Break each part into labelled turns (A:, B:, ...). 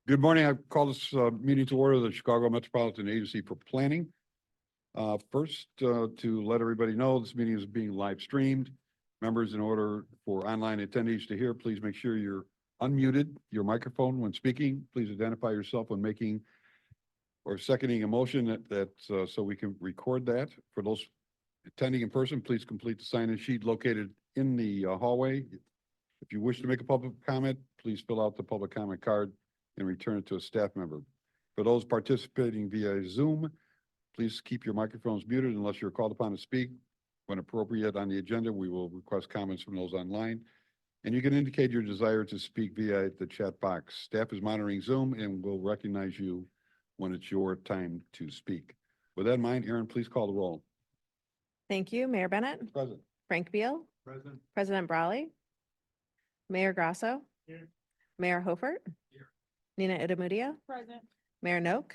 A: Good morning. I call this meeting to order of the Chicago Metropolitan Agency for Planning. First, to let everybody know, this meeting is being live streamed. Members, in order for online attendees to hear, please make sure you're unmuted your microphone when speaking. Please identify yourself when making or seconding a motion so we can record that. For those attending in person, please complete the sign-in sheet located in the hallway. If you wish to make a public comment, please fill out the public comment card and return it to a staff member. For those participating via Zoom, please keep your microphones muted unless you're called upon to speak. When appropriate on the agenda, we will request comments from those online. And you can indicate your desire to speak via the chat box. Staff is monitoring Zoom and will recognize you when it's your time to speak. With that in mind, Aaron, please call the roll.
B: Thank you. Mayor Bennett.
A: Present.
B: Frank Beal.
A: Present.
B: President Brawley. Mayor Grasso.
A: Here.
B: Mayor Hofert.
A: Here.
B: Nina Idamudia.
C: Present.
B: Mayor Noak.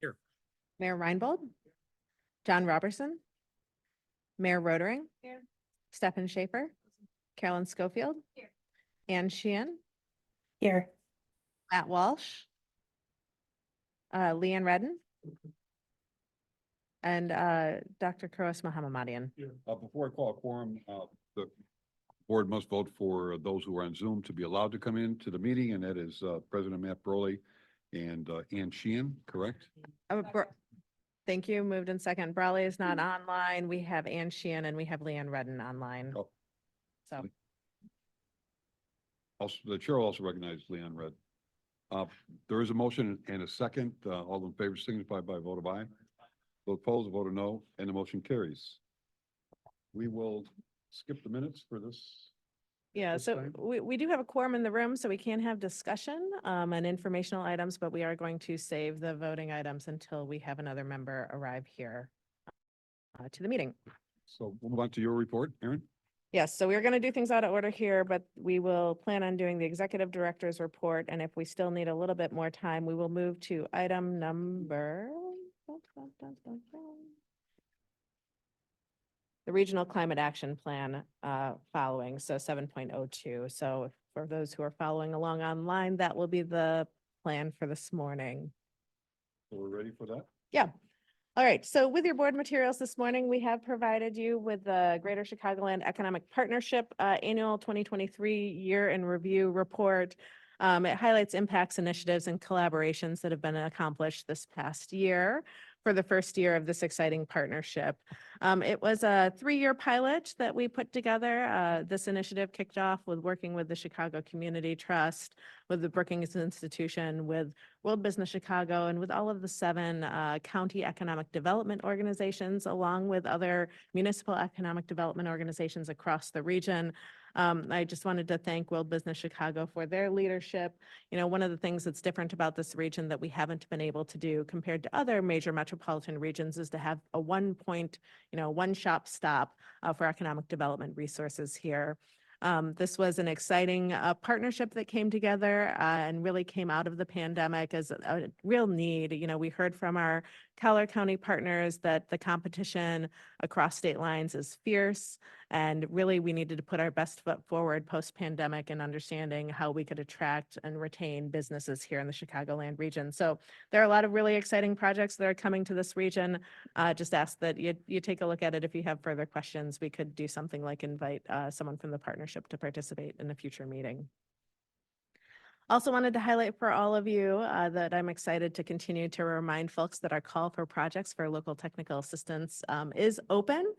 A: Here.
B: Mayor Reinbold. John Robertson. Mayor Rodering.
C: Here.
B: Stephen Schaefer. Carolyn Schofield.
C: Here.
B: Ann Sheehan.
C: Here.
B: Matt Walsh. Leanne Redden. And Dr. Kuros Mohammadian.
A: Before I call a quorum, the board must vote for those who are on Zoom to be allowed to come into the meeting, and that is President Matt Broley and Ann Sheehan, correct?
B: Thank you. Moved in second. Brawley is not online. We have Ann Sheehan and we have Leanne Redden online.
A: Oh.
B: So,
A: Also, the chair will also recognize Leon Red. There is a motion and a second. All in favor signify by a vote of aye. Vote opposed, a vote of no, and the motion carries. We will skip the minutes for this.
B: yeah,
A: This
B: so
A: time?
B: we do have a quorum in the room, so we can have discussion and informational items, but we are going to save the voting items until we have another member arrive here to the meeting.
A: So we'll move on to your report, Aaron.
B: Yes, so we're going to do things out of order here, but we will plan on doing the executive director's report. And if we still need a little bit more time, we will move to item number. The Regional Climate Action Plan following, so 7.02. So for those who are following along online, that will be the plan for this morning.
A: So we're ready for that?
B: Yeah. All right, so with your board materials this morning, we have provided you with the Greater Chicagoland Economic Partnership Annual 2023 Year in Review Report. It highlights impacts, initiatives, and collaborations that have been accomplished this past year for the first year of this exciting partnership. It was a 3-year pilot that we put together. This initiative kicked off with working with the Chicago Community Trust, with the Brookings Institution, with World Business Chicago, and with all of the 7 county economic development organizations, along with other municipal economic development organizations across the region. I just wanted to thank World Business Chicago for their leadership. You know, one of the things that's different about this region that we haven't been able to do compared to other major metropolitan regions is to have a one-shop stop for economic development resources here. This was an exciting partnership that came together and really came out of the pandemic as a real need. You know, we heard from our Collier County partners that the competition across state lines is fierce, and really we needed to put our best foot forward post-pandemic and understanding how we could attract and retain businesses here in the Chicagoland region. So there are a lot of really exciting projects that are coming to this region. Just ask that you take a look at it. If you have further questions, we could do something like invite someone from the partnership to participate in a future meeting. Also wanted to highlight for all of you that I'm excited to continue to remind folks that our call for projects for local technical assistance is open.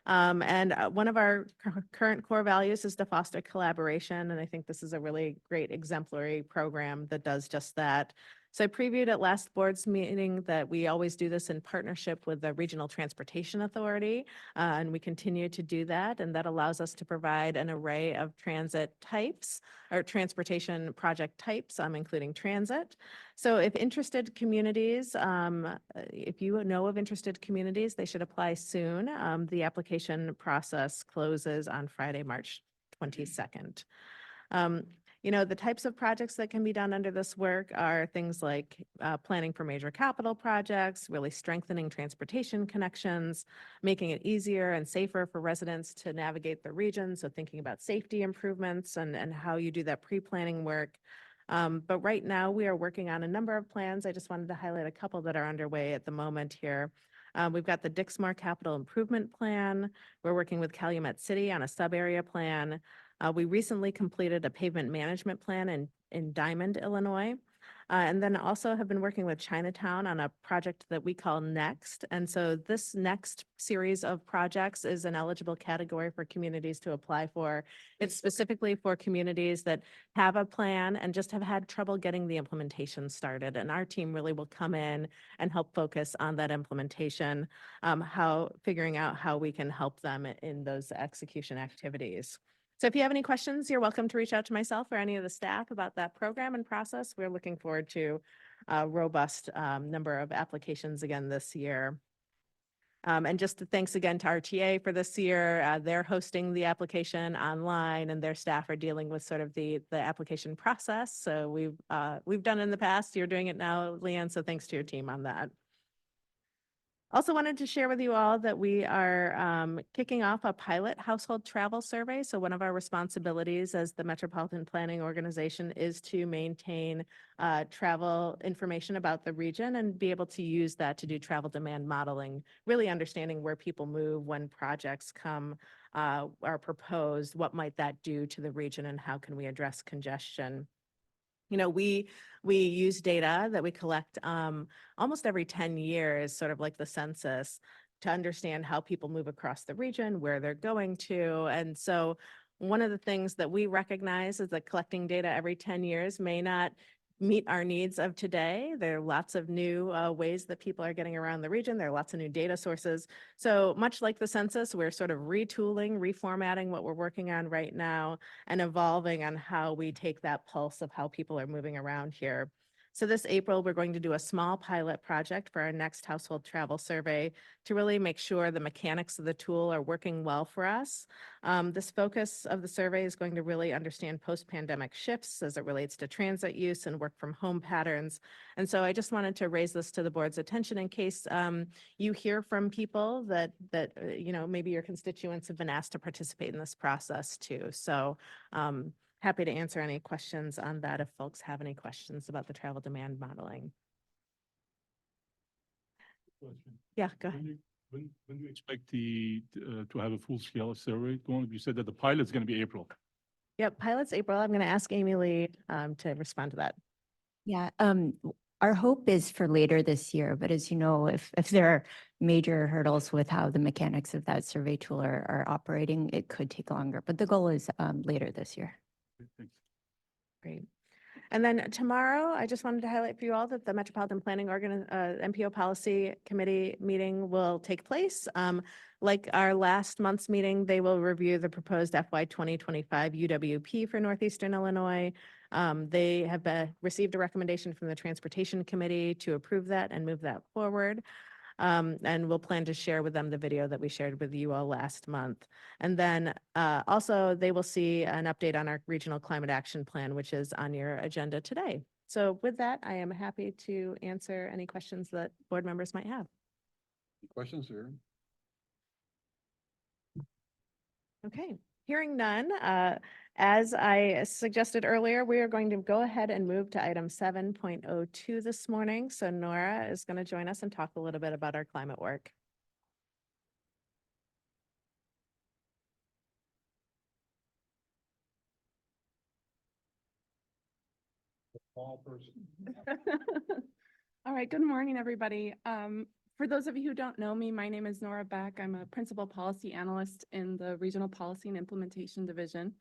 B: And one of our current core values is to foster collaboration. And I think this is a really great exemplary program that does just that. So I previewed at last board's meeting that we always do this in partnership with the Regional Transportation Authority, and we continue to do that. And that allows us to provide an array of transit types or transportation project types, including transit. So if interested communities, if you know of interested communities, they should apply soon. The application process closes on Friday, March 22nd. You know, the types of projects that can be done under this work are things like planning for major capital projects, really strengthening transportation connections, making it easier and safer for residents to navigate the region. So thinking about safety improvements and how you do that pre-planning work. But right now, we are working on a number of plans. I just wanted to highlight a couple that are underway at the moment here. We've got the Dixmoor Capital Improvement Plan. We're working with Calumet City on a sub-area plan. We recently completed a pavement management plan in Diamond, Illinois. And then also have been working with Chinatown on a project that we call Next. And so this next series of projects is an eligible category for communities to apply for. It's specifically for communities that have a plan and just have had trouble getting the implementation started. And our team really will come in and help focus on that implementation, figuring out how we can help them in those execution activities. So if you have any questions, you're welcome to reach out to myself or any of the staff about that program and process. We're looking forward to a robust number of applications again this year. And just thanks again to RTA for this year. They're hosting the application online and their staff are dealing with sort of the application process. So we've done it in the past. You're doing it now, Leanne. So thanks to your team on that. Also wanted to share with you all that we are kicking off a pilot household travel survey. So one of our responsibilities as the Metropolitan Planning Organization is to maintain travel information about the region and be able to use that to do travel demand modeling, really understanding where people move when projects come are proposed, what might that do to the region and how can we address congestion. You know, we use data that we collect almost every 10 years, sort of like the census, to understand how people move across the region, where they're going to. And so one of the things that we recognize is that collecting data every 10 years may not meet our needs of today. There are lots of new ways that people are getting around the region. There are lots of new data sources. So much like the census, we're sort of retooling, reformatting what we're working on right now and evolving on how we take that pulse of how people are moving around here. So this April, we're going to do a small pilot project for our next household travel survey to really make sure the mechanics of the tool are working well for us. This focus of the survey is going to really understand post-pandemic shifts as it relates to transit use and work from home patterns. And so I just wanted to raise this to the board's attention in case you hear from people that you know, maybe your constituents have been asked to participate in this process too. So happy to answer any questions on that if folks have any questions about the travel demand modeling.
C: Question.
B: Yeah, go ahead.
C: When do you expect to have a full-scale survey going? You said that the pilot's going to be April.
B: Yep, pilot's April. I'm going to ask Amy Lee to respond to that.
D: Yeah, our hope is for later this year, but as you know, if there are major hurdles with how the mechanics of that survey tool are operating, it could take longer, but the goal is later this year.
C: Thanks.
B: Great. And then tomorrow, I just wanted to highlight for you all that the Metropolitan Planning MPO Policy Committee meeting will take place. Like our last month's meeting, they will review the proposed FY 2025 UWP for Northeastern Illinois. They have received a recommendation from the Transportation Committee to approve that and move that forward. And we'll plan to share with them the video that we shared with you all last month. And then also they will see an update on our regional climate action plan, which is on your agenda today. So with that, I am happy to answer any questions that board members might have.
A: Questions here?
B: Okay, hearing none, as I suggested earlier, we are going to go ahead and move to item 7.02 this morning. So Nora is going to join us and talk a little bit about our climate work.
A: All person.
E: All right, good morning, everybody. For those of you who don't know me, my name is Nora Beck. I'm a principal policy analyst in the Regional Policy and Implementation Division.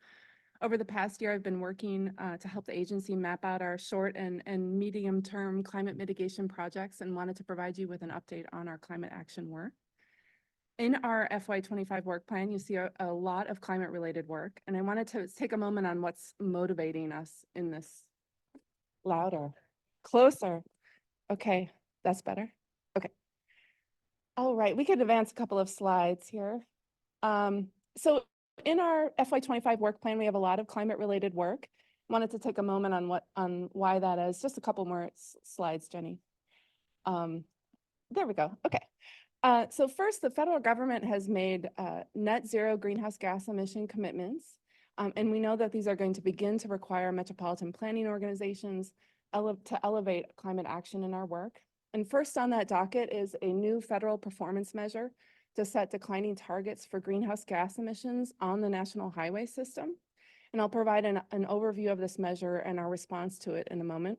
E: Over the past year, I've been working to help the agency map out our short and medium-term climate mitigation projects and wanted to provide you with an update on our climate action work. In our FY25 work plan, you see a lot of climate-related work, and I wanted to take a moment on what's motivating us in this. Louder, closer. Okay, that's better. Okay. All right, we could advance a couple of slides here. So in our FY25 work plan, we have a lot of climate-related work. Wanted to take a moment on why that is. Just a couple more slides, Jenny. There we go. Okay. So first, the federal government has made net zero greenhouse gas emission commitments And we know that these are going to begin to require metropolitan planning organizations to elevate climate action in our work. And first on that docket is a new federal performance measure to set declining targets for greenhouse gas emissions on the national highway system. And I'll provide an overview of this measure and our response to it in a moment.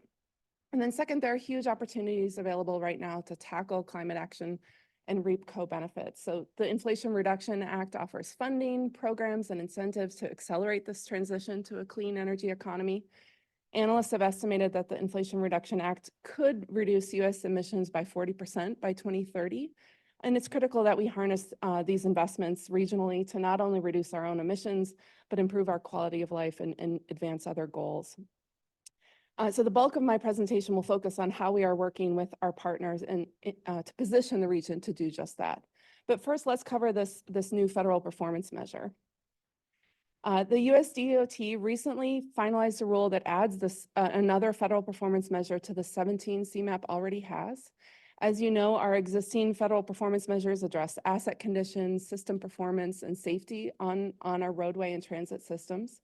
E: And then second, there are huge opportunities available right now to tackle climate action and reap co-benefits. So the Inflation Reduction Act offers funding, programs, and incentives to accelerate this transition to a clean energy economy. Analysts have estimated that the Inflation Reduction Act could reduce US emissions by 40% by 2030. And it's critical that we harness these investments regionally to not only reduce our own emissions, but improve our quality of life and advance other goals. So the bulk of my presentation will focus on how we are working with our partners and to position the region to do just that. But first, let's cover this new federal performance measure. The US DOT recently finalized a rule that adds this another federal performance measure to the 17 CMAP already has. As you know, our existing federal performance measures address asset conditions, system performance, and safety on our roadway and transit systems.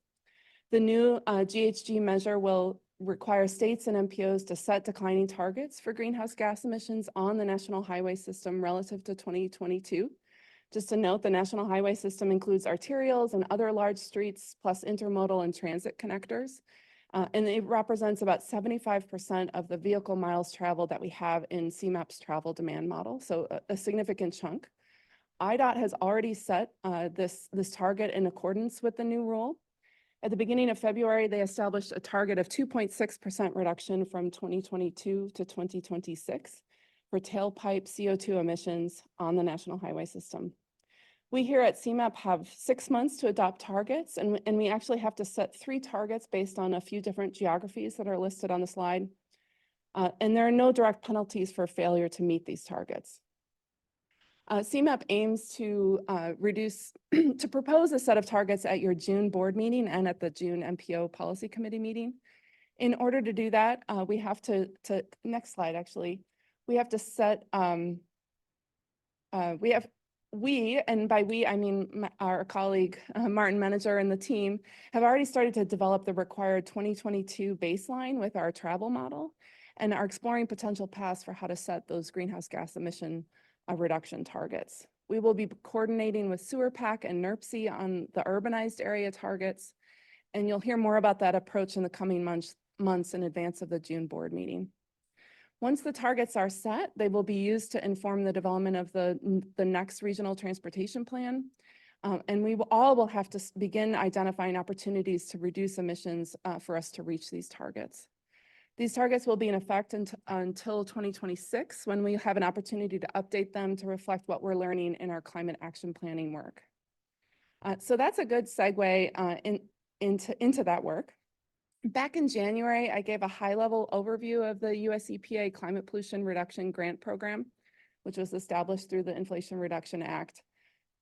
E: The new GHG measure will require states and MPOs to set declining targets for greenhouse gas emissions on the national highway system relative to 2022. Just to note, the national highway system includes arterials and other large streets, plus intermodal and transit connectors. And it represents about 75% of the vehicle miles traveled that we have in CMAP's travel demand model, so a significant chunk. IDOT has already set this target in accordance with the new rule. At the beginning of February, they established a target of 2.6% reduction from 2022 to 2026 for tailpipe CO2 emissions on the national highway system. We here at CMAP have 6 months to adopt targets, and we actually have to set 3 targets based on a few different geographies that are listed on the slide. And there are no direct penalties for failure to meet these targets. CMAP aims to to propose a set of targets at your June board meeting and at the June MPO policy committee meeting. In order to do that, we have to next slide actually, we have to set, we, and by we, I mean our colleague, Martin Menager and the team, have already started to develop the required 2022 baseline with our travel model and are exploring potential paths for how to set those greenhouse gas emission reduction targets. We will be coordinating with Sewer PAC and NERPC on the urbanized area targets, and you'll hear more about that approach in the coming months in advance of the June board meeting. Once the targets are set, they will be used to inform the development of the next regional transportation plan. And we will have to begin identifying opportunities to reduce emissions for us to reach these targets. These targets will be in effect until 2026, when we have an opportunity to update them to reflect what we're learning in our climate action planning work. So that's a good segue into that work. Back in January, I gave a high-level overview of the US EPA Climate Pollution Reduction Grant Program, which was established through the Inflation Reduction Act.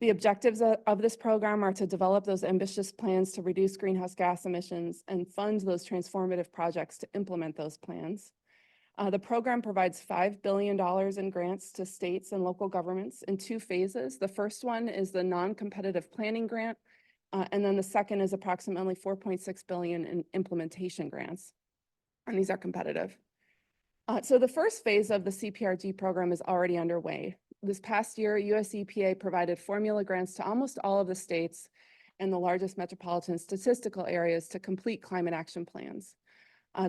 E: The objectives of this program are to develop those ambitious plans to reduce greenhouse gas emissions and fund those transformative projects to implement those plans. The program provides $5 billion in grants to states and local governments in 2 phases. The first one is the non-competitive planning grant, and then the second is approximately $4.6 billion in implementation grants, and these are competitive. So the first phase of the CPRG program is already underway. This past year, US EPA provided formula grants to almost all of the states and the largest metropolitan statistical areas to complete climate action plans.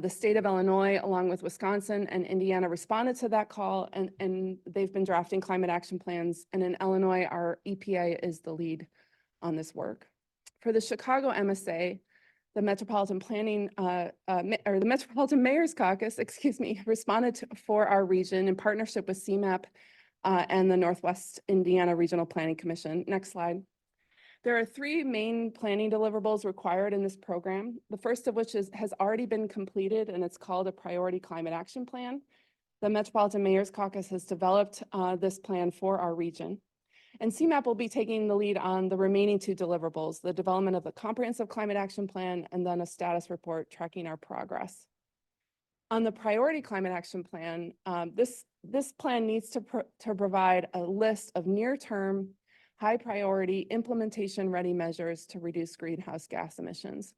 E: The state of Illinois, along with Wisconsin and Indiana, responded to that call, and they've been drafting climate action plans. And in Illinois, our EPA is the lead on this work. For the Chicago MSA, the Metropolitan Planning, or the Metropolitan Mayor's Caucus, excuse me, responded for our region in partnership with CMAP and the Northwest Indiana Regional Planning Commission. Next slide. There are 3 main planning deliverables required in this program, the first of which has already been completed, and it's called a Priority Climate Action Plan. The Metropolitan Mayor's Caucus has developed this plan for our region. And CMAP will be taking the lead on the remaining 2 deliverables, the development of the Comprehensive Climate Action Plan and then a status report tracking our progress. On the Priority Climate Action Plan, this plan needs to provide a list of near-term high priority implementation ready measures to reduce greenhouse gas emissions.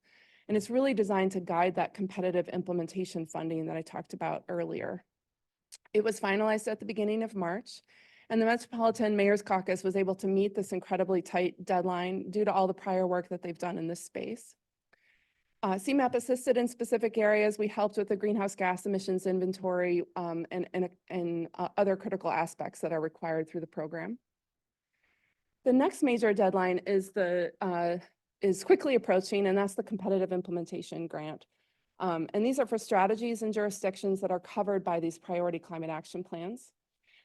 E: And it's really designed to guide that competitive implementation funding that I talked about earlier. It was finalized at the beginning of March, and the Metropolitan Mayor's Caucus was able to meet this incredibly tight deadline due to all the prior work that they've done in this space. CMAP assisted in specific areas. We helped with the greenhouse gas emissions inventory and other critical aspects that are required through the program. The next major deadline is quickly approaching, and that's the competitive implementation grant. And these are for strategies and jurisdictions that are covered by these priority climate action plans.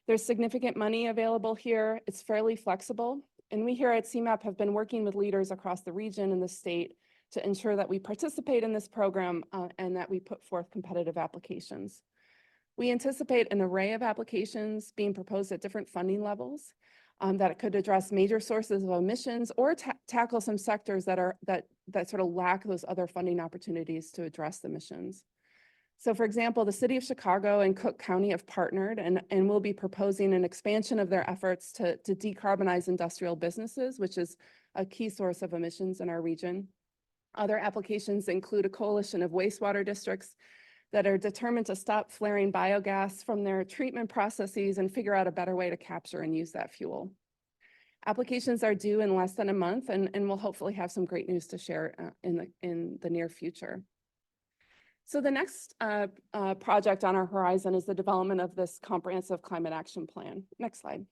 E: There's significant money available here. It's fairly flexible. And we here at CMAP have been working with leaders across the region and the state to ensure that we participate in this program and that we put forth competitive applications. We anticipate an array of applications being proposed at different funding levels that could address major sources of emissions or tackle some sectors that sort of lack those other funding opportunities to address emissions. So for example, the city of Chicago and Cook County have partnered and will be proposing an expansion of their efforts to decarbonize industrial businesses, which is a key source of emissions in our region. Other applications include a coalition of wastewater districts that are determined to stop flaring biogas from their treatment processes and figure out a better way to capture and use that fuel. Applications are due in less than a month, and we'll hopefully have some great news to share in the near future. So the next project on our horizon is the development of this comprehensive climate action plan. Next slide.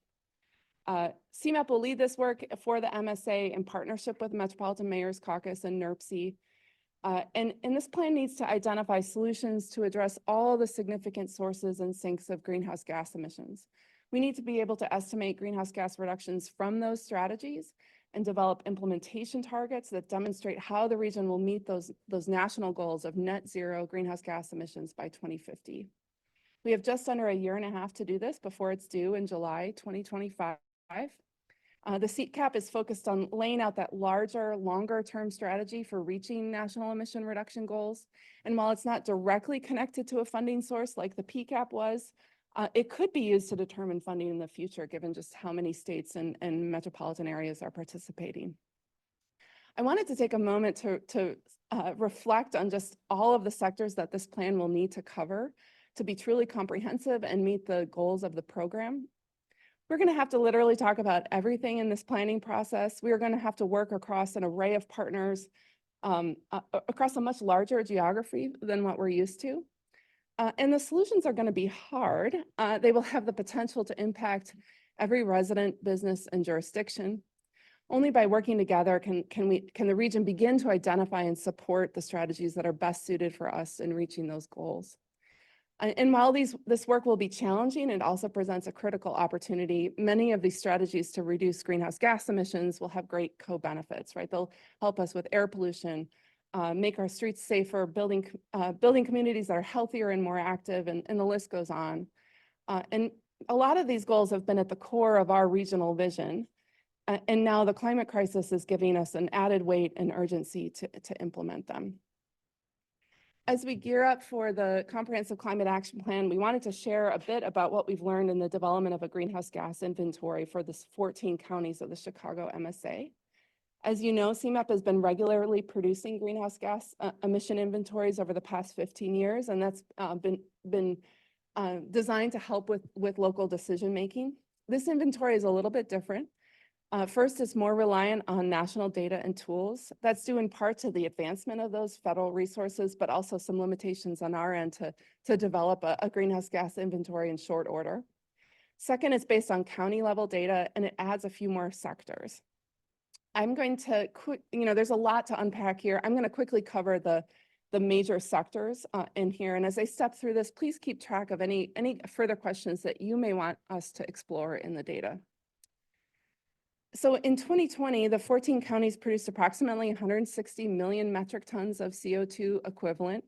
E: CMAP will lead this work for the MSA in partnership with Metropolitan Mayor's Caucus and NERC. And this plan needs to identify solutions to address all the significant sources and sinks of greenhouse gas emissions. We need to be able to estimate greenhouse gas reductions from those strategies and develop implementation targets that demonstrate how the region will meet those national goals of net zero greenhouse gas emissions by 2050. We have just under a year and a half to do this before it's due in July 2025. The CMAP is focused on laying out that larger, longer-term strategy for reaching national emission reduction goals. And while it's not directly connected to a funding source like the PCAP was, it could be used to determine funding in the future, given just how many states and metropolitan areas are participating. I wanted to take a moment to reflect on just all of the sectors that this plan will need to cover to be truly comprehensive and meet the goals of the program. We're going to have to literally talk about everything in this planning process. We are going to have to work across an array of partners across a much larger geography than what we're used to. And the solutions are going to be hard. They will have the potential to impact every resident, business, and jurisdiction. Only by working together can the region begin to identify and support the strategies that are best suited for us in reaching those goals. And while this work will be challenging, it also presents a critical opportunity. Many of these strategies to reduce greenhouse gas emissions will have great co-benefits, right? They'll help us with air pollution, make our streets safer, building communities that are healthier and more active, and the list goes on. And a lot of these goals have been at the core of our regional vision. And now the climate crisis is giving us an added weight and urgency to implement them. As we gear up for the Comprehensive Climate Action Plan, we wanted to share a bit about what we've learned in the development of a greenhouse gas inventory for the 14 counties of the Chicago MSA. As you know, CMAP has been regularly producing greenhouse gas emission inventories over the past 15 years, and that's been designed to help with local decision making. This inventory is a little bit different. First, it's more reliant on national data and tools. That's due in part to the advancement of those federal resources, but also some limitations on our end to develop a greenhouse gas inventory in short order. Second, it's based on county level data, and it adds a few more sectors. I'm going to there's a lot to unpack here. I'm going to quickly cover the major sectors in here. And as I step through this, please keep track of any further questions that you may want us to explore in the data. So in 2020, the 14 counties produced approximately 160 million metric tons of CO2 equivalent.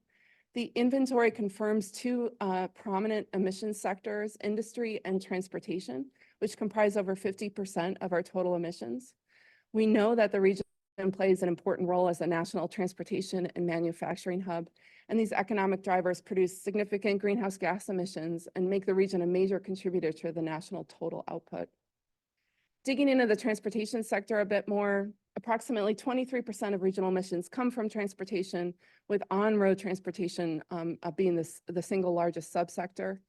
E: The inventory confirms two prominent emission sectors, industry and transportation, which comprise over 50% of our total emissions. We know that the region plays an important role as a national transportation and manufacturing hub, and these economic drivers produce significant greenhouse gas emissions and make the region a major contributor to the national total output. Digging into the transportation sector a bit more, approximately 23% of regional emissions come from transportation, with on-road transportation being the single largest subsector.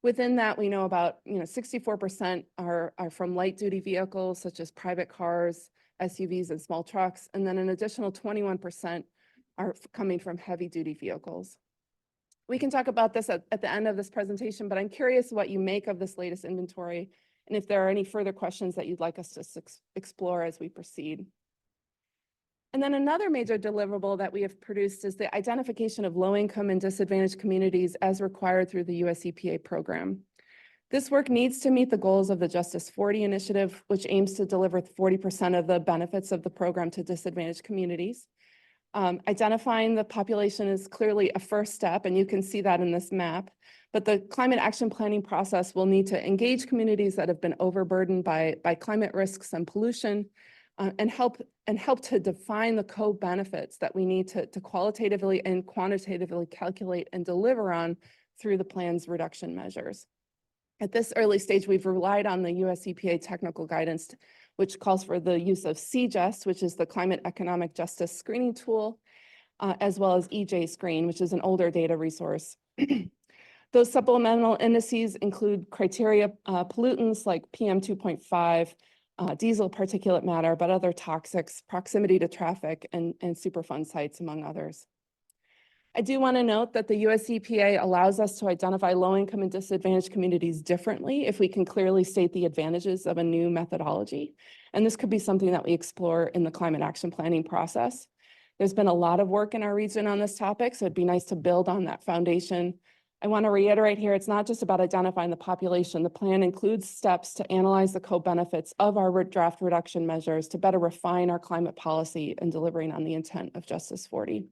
E: Within that, we know about 64% are from light-duty vehicles such as private cars, SUVs, and small trucks, and then an additional 21% are coming from heavy-duty vehicles. We can talk about this at the end of this presentation, but I'm curious what you make of this latest inventory and if there are any further questions that you'd like us to explore as we proceed. And then another major deliverable that we have produced is the identification of low-income and disadvantaged communities as required through the US EPA program. This work needs to meet the goals of the Justice 40 initiative, which aims to deliver 40% of the benefits of the program to disadvantaged communities. Identifying the population is clearly a first step, and you can see that in this map. But the climate action planning process will need to engage communities that have been overburdened by climate risks and pollution, and help to define the co-benefits that we need to qualitatively and quantitatively calculate and deliver on through the plan's reduction measures. At this early stage, we've relied on the US EPA technical guidance, which calls for the use of CJUST, which is the Climate Economic Justice Screening Tool, as well as EJ Screen, which is an older data resource. Those supplemental indices include criteria pollutants like PM 2.5, diesel particulate matter, but other toxics, proximity to traffic, and Superfund sites, among others. I do want to note that the US EPA allows us to identify low-income and disadvantaged communities differently if we can clearly state the advantages of a new methodology. And this could be something that we explore in the climate action planning process. There's been a lot of work in our region on this topic, so it'd be nice to build on that foundation. I want to reiterate here, it's not just about identifying the population. The plan includes steps to analyze the co-benefits of our draft reduction measures to better refine our climate policy and delivering on the intent of Justice 40.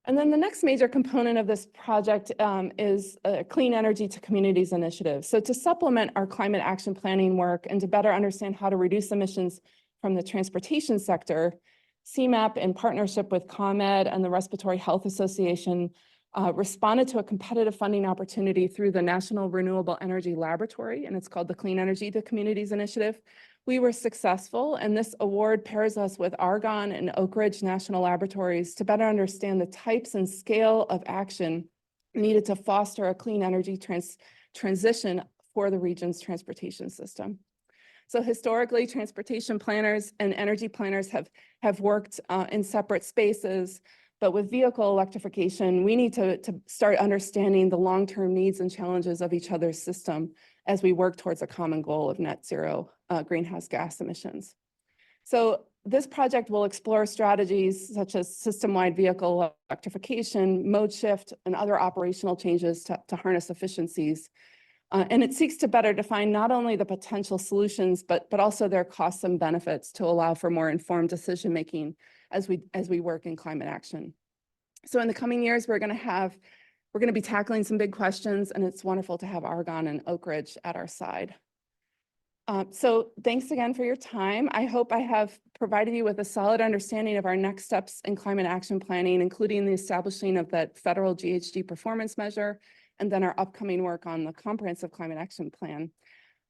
E: And then the next major component of this project is a Clean Energy to Communities initiative. So to supplement our climate action planning work and to better understand how to reduce emissions from the transportation sector, CMAP, in partnership with ComEd and the Respiratory Health Association, responded to a competitive funding opportunity through the National Renewable Energy Laboratory, and it's called the Clean Energy to Communities Initiative. We were successful, and this award pairs us with Argonne and Oak Ridge National Laboratories to better understand the types and scale of action needed to foster a clean energy transition for the region's transportation system. So historically, transportation planners and energy planners have worked in separate spaces. But with vehicle electrification, we need to start understanding the long-term needs and challenges of each other's system as we work towards a common goal of net zero greenhouse gas emissions. So this project will explore strategies such as system-wide vehicle electrification, mode shift, and other operational changes to harness efficiencies. And it seeks to better define not only the potential solutions, but also their costs and benefits to allow for more informed decision-making as we work in climate action. So in the coming years, we're going to be tackling some big questions, and it's wonderful to have Argonne and Oak Ridge at our side. So thanks again for your time. I hope I have provided you with a solid understanding of our next steps in climate action planning, including the establishing of that federal GHG performance measure, and then our upcoming work on the comprehensive climate action plan.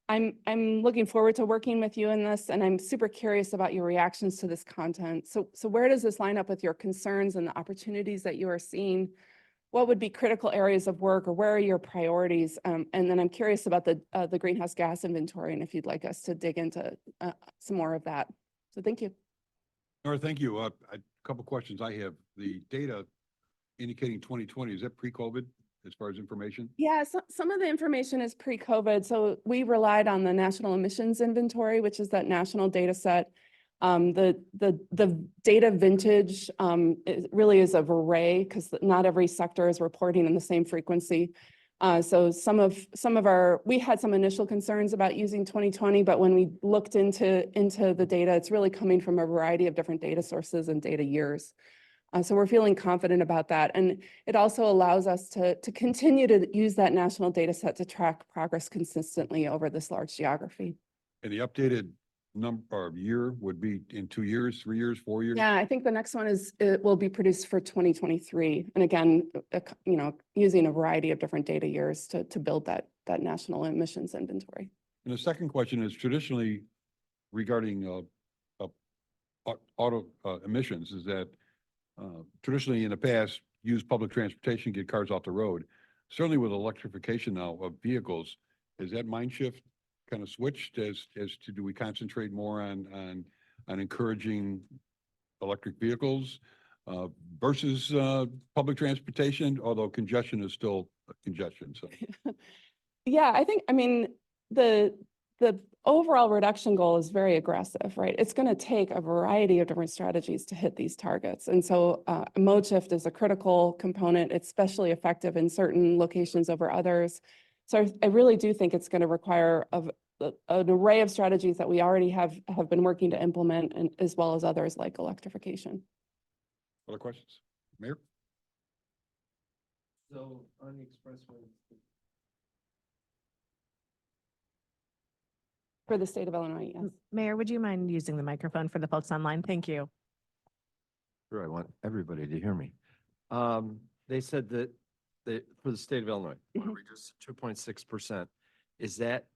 E: I'm looking forward to working with you in this, and I'm super curious about your reactions to this content. So where does this line up with your concerns and the opportunities that you are seeing? What would be critical areas of work, or where are your priorities? And then I'm curious about the greenhouse gas inventory, and if you'd like us to dig into some more of that. So thank you.
A: Nora, thank you. A couple questions I have. The data indicating 2020, is that pre-COVID as far as information?
E: Yeah, so some of the information is pre-COVID. So we relied on the National Emissions Inventory, which is that national data set. The data vintage really is of array, because not every sector is reporting in the same frequency. So we had some initial concerns about using 2020, but when we looked into the data, it's really coming from a variety of different data sources and data years. So we're feeling confident about that. And it also allows us to continue to use that national data set to track progress consistently over this large geography.
A: And the updated number or year would be in 2 years, 3 years, 4 years?
E: Yeah, I think the next one it will be produced for 2023. And again, using a variety of different data years to build that national emissions inventory.
A: And the second question is traditionally regarding auto emissions is that traditionally in the past, use public transportation, get cars off the road. Certainly with electrification now of vehicles, is that mind shift kind of switched as to, do we concentrate more on encouraging electric vehicles versus public transportation, although congestion is still congestion, so.
E: Yeah, I mean, the overall reduction goal is very aggressive, right? It's going to take a variety of different strategies to hit these targets. And so mode shift is a critical component. It's especially effective in certain locations over others. So I really do think it's going to require an array of strategies that we already have been working to implement, and as well as others like electrification.
A: Other questions? Mayor?
F: So on the expressway,
E: For the state of Illinois, yes.
B: Mayor, would you mind using the microphone for the folks online? Thank you.
F: sure, I want everybody to hear me. They said that for the state of Illinois, want to reduce 2.6%. Is that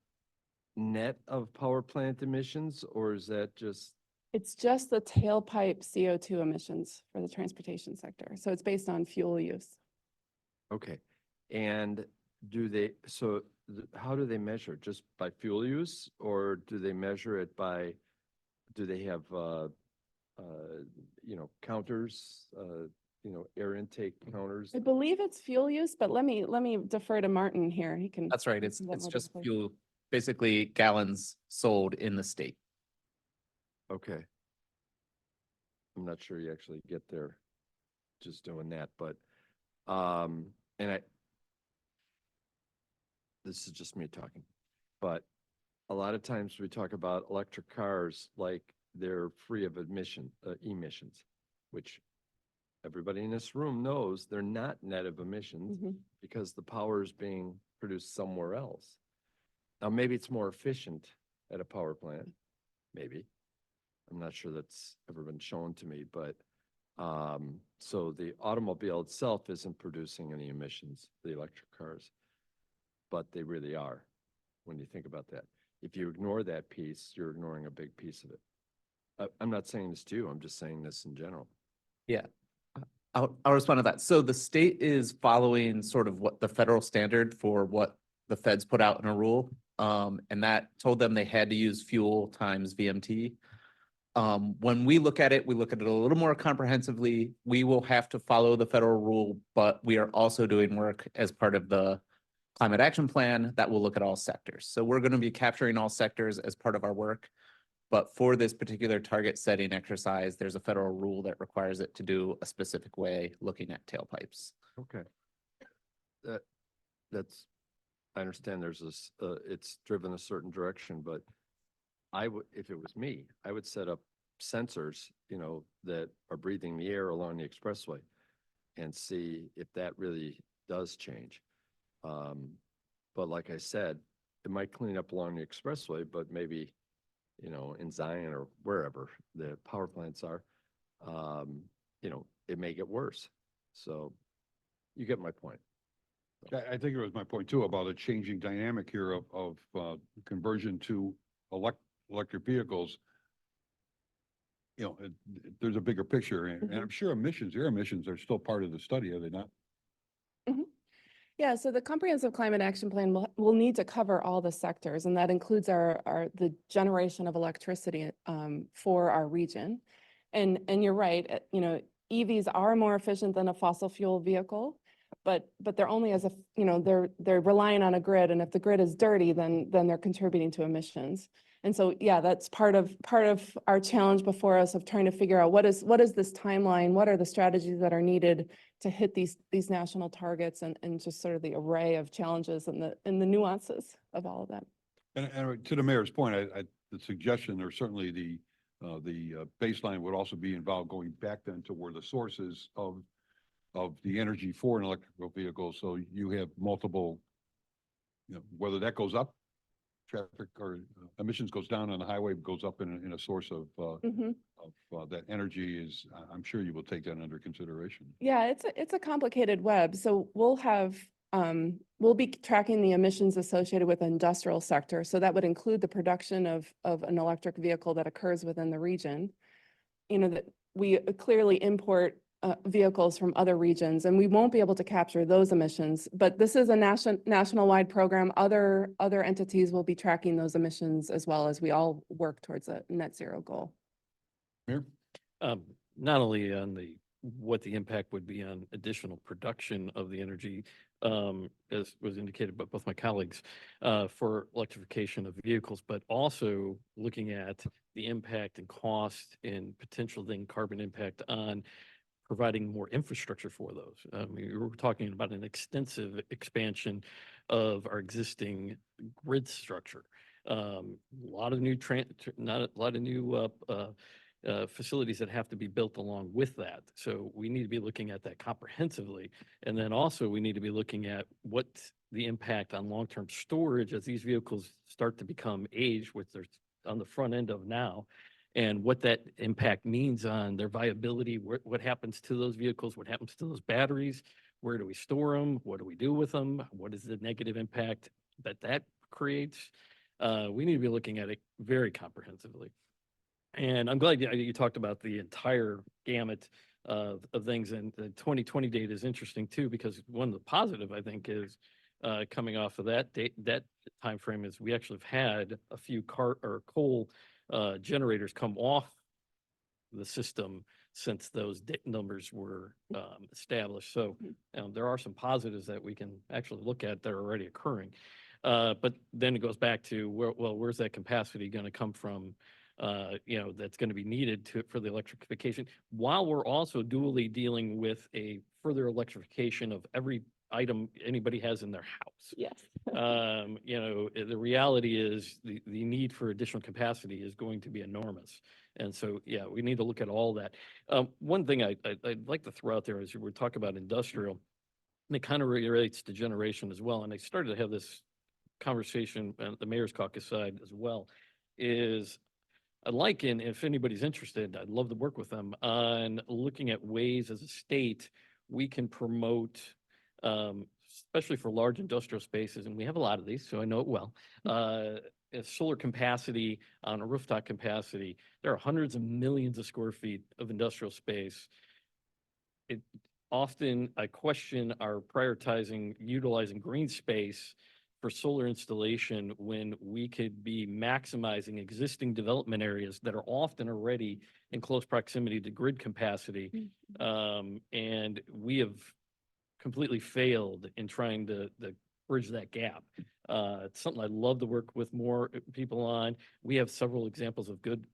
F: net of power plant emissions, or is that just,
E: It's just the tailpipe CO2 emissions for the transportation sector. So it's based on fuel use.
F: okay. And do they, so how do they measure? Just by fuel use, or do they measure it by, do they have, counters, air intake counters?
E: I believe it's fuel use, but let me defer to Martin here. He can.
G: That's right.
E: answer that
G: It's
E: more
G: just
E: directly.
G: fuel, basically gallons sold in the state.
F: Okay. I'm not sure you actually get there just doing that, but, this is just me talking, but a lot of times we talk about electric cars like they're free of emissions, which everybody in this room knows they're not net of emissions
E: Mhm.
F: because the power is being produced somewhere else. Now, maybe it's more efficient at a power plant, maybe. I'm not sure that's ever been shown to me, but, so the automobile itself isn't producing any emissions, the electric cars, but they really are, when you think about that. If you ignore that piece, you're ignoring a big piece of it. I'm not saying this to you, I'm just saying this in general.
G: I'll respond to that. So the state is following sort of what the federal standard for what the feds put out in a rule. And that told them they had to use fuel times VMT. When we look at it a little more comprehensively. We will have to follow the federal rule, but we are also doing work as part of the climate action plan that will look at all sectors. So we're going to be capturing all sectors as part of our work. But for this particular target setting exercise, there's a federal rule that requires it to do a specific way, looking at tailpipes.
F: Okay. That's, I understand there's this, it's driven a certain direction, but if it was me, I would set up sensors, that are breathing the air along the expressway and see if that really does change. But like I said, it might clean up along the expressway, but maybe, in Zion or wherever the power plants are, it may get worse. So you get my point.
A: I think it was my point too about a changing dynamic here of conversion to electric vehicles. There's a bigger picture, and I'm sure air emissions are still part of the study, are they not?
E: Yeah, so the comprehensive climate action plan will need to cover all the sectors, and that includes the generation of electricity for our region. And you're right, EVs are more efficient than a fossil fuel vehicle, but they're only they're relying on a grid, and if the grid is dirty, then they're contributing to emissions. And so, yeah, that's part of our challenge before us of trying to figure out what is this timeline, what are the strategies that are needed to hit these national targets, and just sort of the array of challenges and the nuances of all of that.
A: And to the mayor's point, the suggestion, or certainly the baseline would also be involved going back then to where the sources of the energy for an electrical vehicle. So you have multiple, whether that goes up, traffic or emissions goes down on the highway, goes up in a source of that energy is, I'm sure you will take that under consideration.
E: Yeah, it's a complicated web. So we'll have We'll be tracking the emissions associated with the industrial sector. So that would include the production of an electric vehicle that occurs within the region. You know, that we clearly import vehicles from other regions, and we won't be able to capture those emissions. But this is a national-wide program. Other entities will be tracking those emissions as well as we all work towards a net zero goal.
A: Mayor?
H: Not only on what the impact would be on additional production of the energy, as was indicated by both my colleagues, for electrification of vehicles, but also looking at the impact and cost and potential then carbon impact on providing more infrastructure for those. I mean, we're talking about an extensive expansion of our existing grid structure. A lot of new facilities that have to be built along with that. So we need to be looking at that comprehensively. And then also we need to be looking at what the impact on long-term storage as these vehicles start to become aged, which they're on the front end of now, and what that impact means on their viability, what happens to those vehicles, what happens to those batteries, where do we store them, what do we do with them, what is the negative impact that creates. We need to be looking at it very comprehensively. And I'm glad you talked about the entire gamut of things, and the 2020 data is interesting too, because one of the positive, I think, is coming off of that timeframe is we actually have had a few coal generators come off the system since those numbers were established. So there are some positives that we can actually look at that are already occurring. But then it goes back to where's that capacity going to come from? That's going to be needed for the electrification, while we're also dually dealing with a further electrification of every item anybody has in their house.
E: Yes.
H: The reality is the need for additional capacity is going to be enormous. And so, yeah, we need to look at all that. One thing I'd like to throw out there is we're talking about industrial, and it kind of relates to generation as well. And I started to have this conversation at the mayor's caucus side as well, is I'd like, and if anybody's interested, I'd love to work with them on looking at ways as a state we can promote, especially for large industrial spaces, and we have a lot of these, so I know it well, solar capacity on a rooftop capacity. There are hundreds of millions of square feet of industrial space. Often I question our prioritizing, utilizing green space for solar installation when we could be maximizing existing development areas that are often already in close proximity to grid capacity. And we have completely failed in trying to bridge that gap. It's something I'd love to work with more people on. We have several examples of good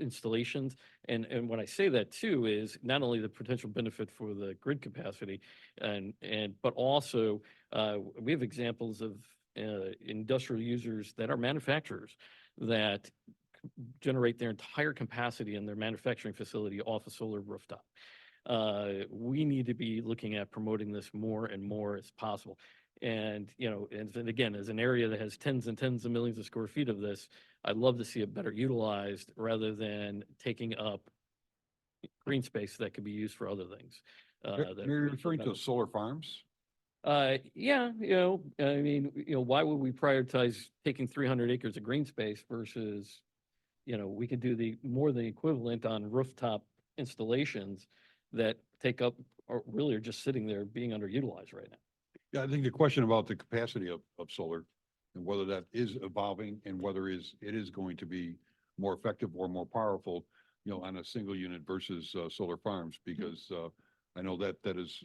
H: installations. And when I say that too is not only the potential benefit for the grid capacity, but also we have examples of industrial users that are manufacturers that generate their entire capacity in their manufacturing facility off a solar rooftop. We need to be looking at promoting this more and more as possible. And, and again, as an area that has tens and tens of millions of square feet of this, I'd love to see it better utilized rather than taking up green space that could be used for other things.
A: You're referring to solar farms?
H: Yeah, I mean, why would we prioritize taking 300 acres of green space versus, we could do more than the equivalent on rooftop installations that take up or really are just sitting there being underutilized right now.
A: Yeah, I think the question about the capacity of solar and whether that is evolving and whether it is going to be more effective or more powerful, on a single unit versus solar farms, because I know that is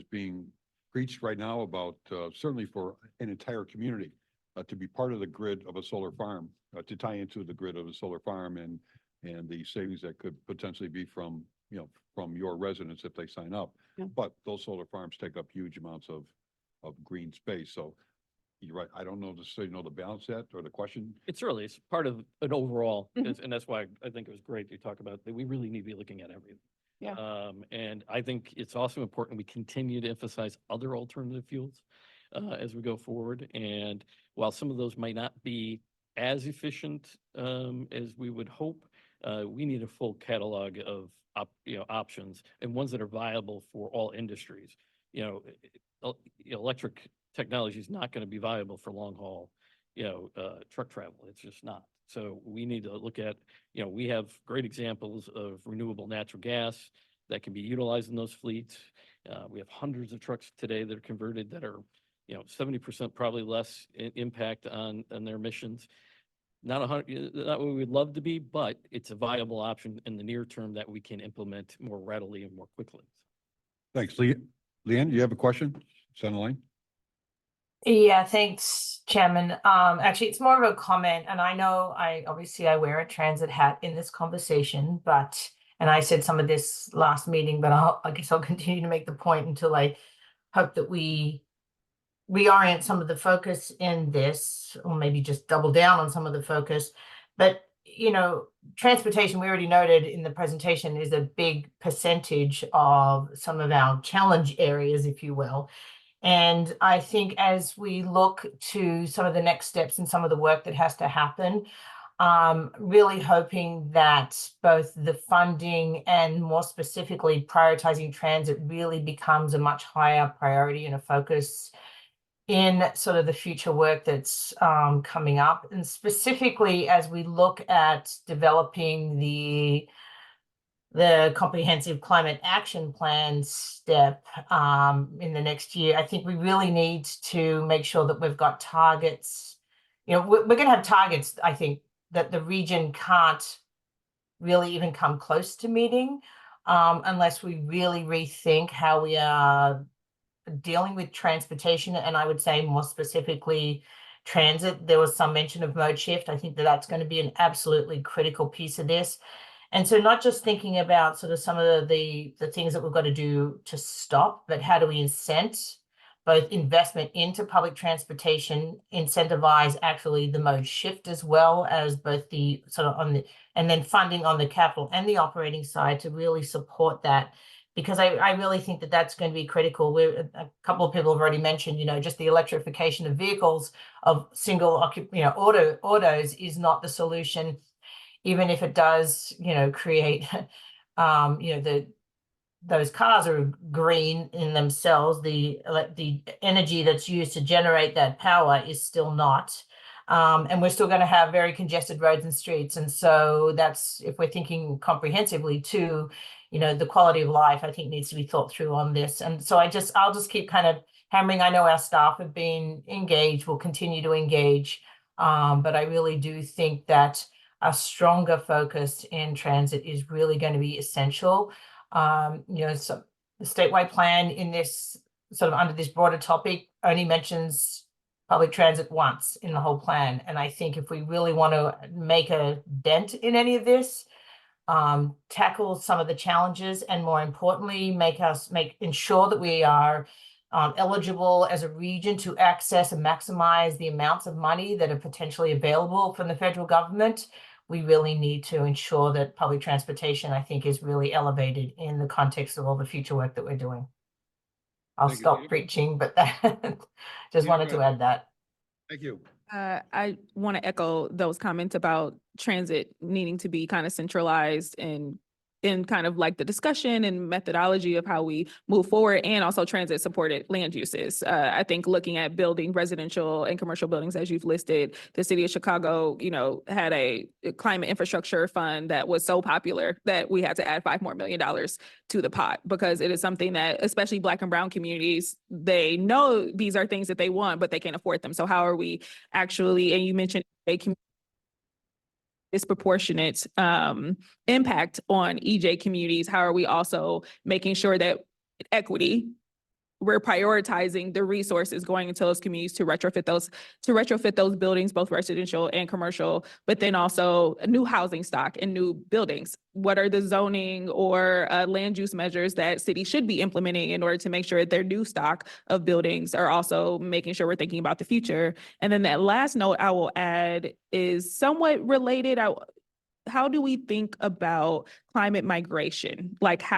A: being preached right now about certainly for an entire community to be part of the grid of a solar farm, to tie into the grid of a solar farm and the savings that could potentially be from your residents if they sign up.
E: Yeah.
A: But those solar farms take up huge amounts of green space. So you're right. I don't know the balance yet or the question.
H: It's part of an overall, and that's why I think it was great you talk about that we really need to be looking at everything.
E: Yeah.
H: And I think it's also important we continue to emphasize other alternative fuels as we go forward. And while some of those might not be as efficient as we would hope, we need a full catalog of options and ones that are viable for all industries. electric technology is not going to be viable for long haul, truck travel. It's just not. So we need to look at, we have great examples of renewable natural gas that can be utilized in those fleets. We have hundreds of trucks today that are converted that are, 70% probably less impact on their emissions. Not 100, not what we'd love to be, but it's a viable option in the near term that we can implement more readily and more quickly.
A: Thanks. Leanne, do you have a question? Center line?
I: Yeah, thanks, Chairman. Actually, it's more of a comment, and I know I wear a transit hat in this conversation, and I said some of this last meeting, but I guess I'll continue to make the point until I hope that we reorient some of the focus in this, or maybe just double down on some of the focus. But, transportation, we already noted in the presentation, is a big percentage of some of our challenge areas, if you will. And I think as we look to some of the next steps and some of the work that has to happen, really hoping that both the funding and more specifically prioritizing transit really becomes a much higher priority and a focus in sort of the future work that's coming up. And specifically as we look at developing the comprehensive climate action plan step in the next year, I think we really need to make sure that we've got targets. We're going to have targets, I think, that the region can't really even come close to meeting unless we really rethink how we are dealing with transportation. And I would say more specifically transit. There was some mention of mode shift. I think that that's going to be an absolutely critical piece of this. And so not just thinking about sort of some of the things that we've got to do to stop, but how do we incent both investment into public transportation, incentivize actually the mode shift as well as both the sort of and then funding on the capital and the operating side to really support that. Because I really think that that's going to be critical. A couple of people have already mentioned, just the electrification of vehicles, of single autos is not the solution. Even if it does, create, those cars are green in themselves, the energy that's used to generate that power is still not. And we're still going to have very congested roads and streets. And so that's, if we're thinking comprehensively too, the quality of life, I think, needs to be thought through on this. And so I'll just keep kind of hammering. I know our staff have been engaged, will continue to engage. But I really do think that a stronger focus in transit is really going to be essential. So the statewide plan in this sort of under this broader topic only mentions public transit once in the whole plan. And I think if we really want to make a dent in any of this, tackle some of the challenges, and more importantly, ensure that we are eligible as a region to access and maximize the amounts of money that are potentially available from the federal government, we really need to ensure that public transportation, I think, is really elevated in the context of all the future work that we're doing. I'll
A: Thank you,
I: stop
A: Tina.
I: preaching, but just wanted to add that.
A: Thank you.
J: I want to echo those comments about transit needing to be kind of centralized in kind of like the discussion and methodology of how we move forward, and also transit supported land uses. I think looking at building residential and commercial buildings, as you've listed, the city of Chicago, had a climate infrastructure fund that was so popular that we had to add $5 more million to the pot, because it is something that especially Black and brown communities, they know these are things that they want, but they can't afford them. So how are we actually, and you mentioned a disproportionate impact on EJ communities, how are we also making sure that equity, we're prioritizing the resources going into those communities to retrofit those buildings, both residential and commercial, but then also a new housing stock and new buildings. What are the zoning or land use measures that cities should be implementing in order to make sure that their new stock of buildings are also making sure we're thinking about the future? And then that last note I will add is somewhat related. How do we think about climate migration? Like how,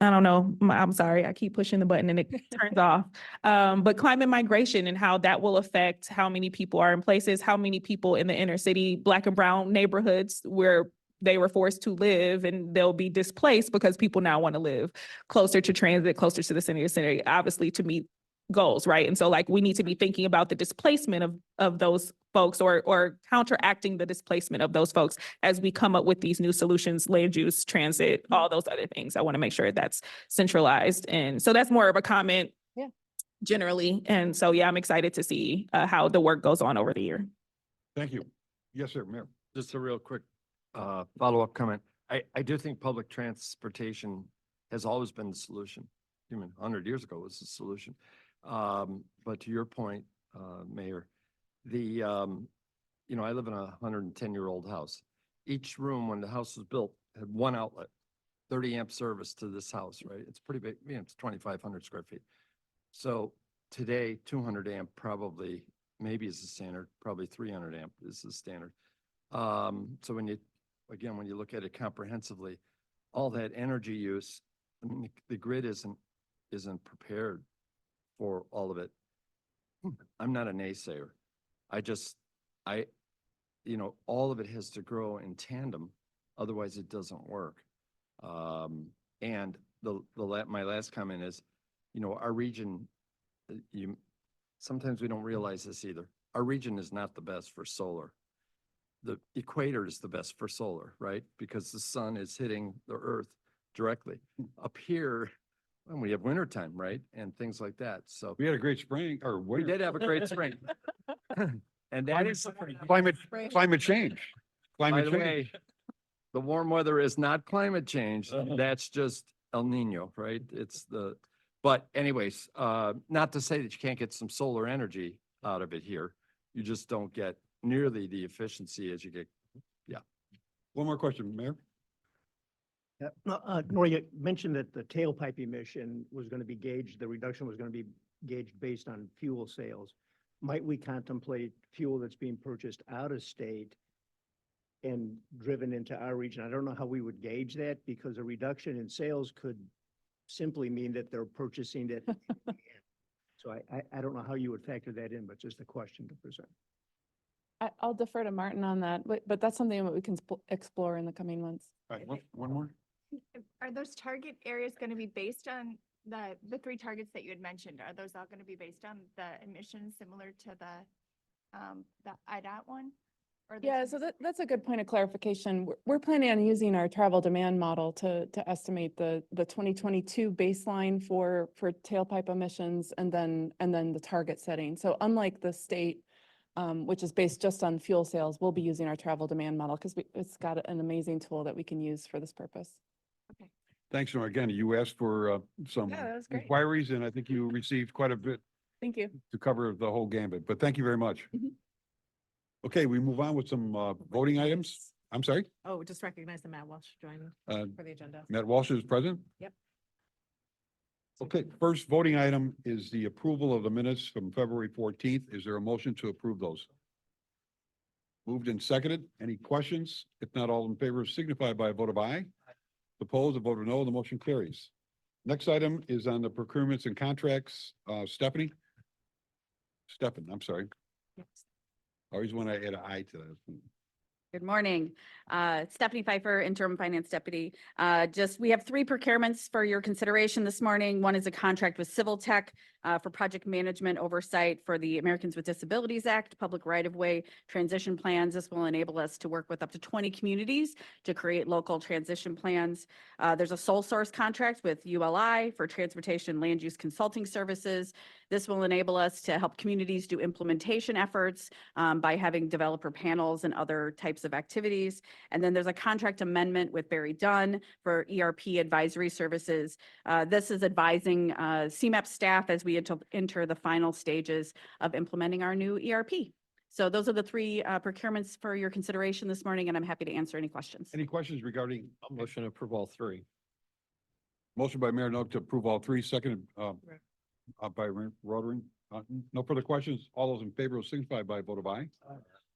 J: I don't know, I'm sorry, I keep pushing the button and it turns off. But climate migration and how that will affect how many people are in places, how many people in the inner city, Black and brown neighborhoods where they were forced to live and they'll be displaced because people now want to live closer to transit, closer to the center, obviously to meet goals, right? And so like we need to be thinking about the displacement of those folks or counteracting the displacement of those folks as we come up with these new solutions, land use, transit, all those other things. I want to make sure that's centralized. And so that's more of a comment generally. And so, yeah, I'm excited to see how the work goes on over the year.
A: Thank you. Yes, sir, Mayor.
F: Just a real quick follow-up comment. I do think public transportation has always been the solution. Even 100 years ago was the solution. But to your point, Mayor, I live in a 110-year-old house. Each room, when the house was built, had one outlet, 30 amp service to this house, right? It's pretty big, it's 2,500 square feet. So today, 200 amp probably, maybe is the standard, probably 300 amp is the standard. So when you look at it comprehensively, all that energy use, I mean, the grid isn't prepared for all of it. I'm not a naysayer. All of it has to grow in tandem, otherwise it doesn't work. And my last comment is, our region, sometimes we don't realize this either. Our region is not the best for solar. The equator is the best for solar, right? Because the sun is hitting the earth directly. Up here, when we have wintertime, right? And things like that. So
A: We had a great spring or
F: we
A: winter.
F: did have a great spring. And that is,
A: Climate change.
F: by
A: Climate
F: the
A: change.
F: way, the warm weather is not climate change. That's just El Nino, right? But anyways, not to say that you can't get some solar energy out of it here. You just don't get nearly the efficiency as you get.
A: One more question, Mayor.
K: Nora, you mentioned that the tailpipe emission was going to be gauged, the reduction was going to be gauged based on fuel sales. Might we contemplate fuel that's being purchased out of state and driven into our region? I don't know how we would gauge that because a reduction in sales could simply mean that they're purchasing it. So I don't know how you would factor that in, but just a question to present.
E: I'll defer to Martin on that, but that's something that we can explore in the coming months.
A: All right, one more.
L: Are those target areas going to be based on the three targets that you had mentioned? Are those all going to be based on the emissions similar to the IDOT one? Or there's
E: Yeah,
L: some
E: so that's a good point of clarification. We're planning on using our travel demand model to estimate the 2022 baseline for tailpipe emissions and then the target setting. So unlike the state, which is based just on fuel sales, we'll be using our travel demand model because it's got an amazing tool that we can use for this purpose.
L: Okay.
A: Thanks, Nora. Again, you asked for some
E: Yeah, that was great.
A: inquiries and I think you received quite a bit
E: Thank you.
A: to cover the whole gambit, but thank you very much.
E: Mhm.
A: Okay, we move on with some voting items. I'm sorry,
B: Oh, just recognize the Matt Walsh joining
A: uh,
B: for the agenda.
A: Matt Walsh is present?
B: Yep.
A: Okay, first voting item is the approval of the minutes from February 14th. Is there a motion to approve those? Moved and seconded. Any questions? If not, all in favor signify by a vote of aye. Opposed, a vote of no, the motion carries. Next item is on the procurements and contracts. Stephanie? I'm sorry.
M: Yes.
A: Always want to add an I to that.
M: Good morning. Stephanie Pfeiffer, Interim Finance Deputy. We have three procurements for your consideration this morning. One is a contract with Civil Tech for project management oversight for the Americans with Disabilities Act, public right-of-way transition plans. This will enable us to work with up to 20 communities to create local transition plans. There's a sole source contract with ULI for transportation land use consulting services. This will enable us to help communities do implementation efforts by having developer panels and other types of activities. And then there's a contract amendment with Barry Dunn for ERP advisory services. This is advising CMAP staff as we enter the final stages of implementing our new ERP. So those are the three procurements for your consideration this morning, and I'm happy to answer any questions.
A: Any questions regarding?
H: Motion to approve all three.
A: Motion by Mayor Noak to approve all three, seconded by Rotary. No further questions. All those in favor will signify by a vote of aye.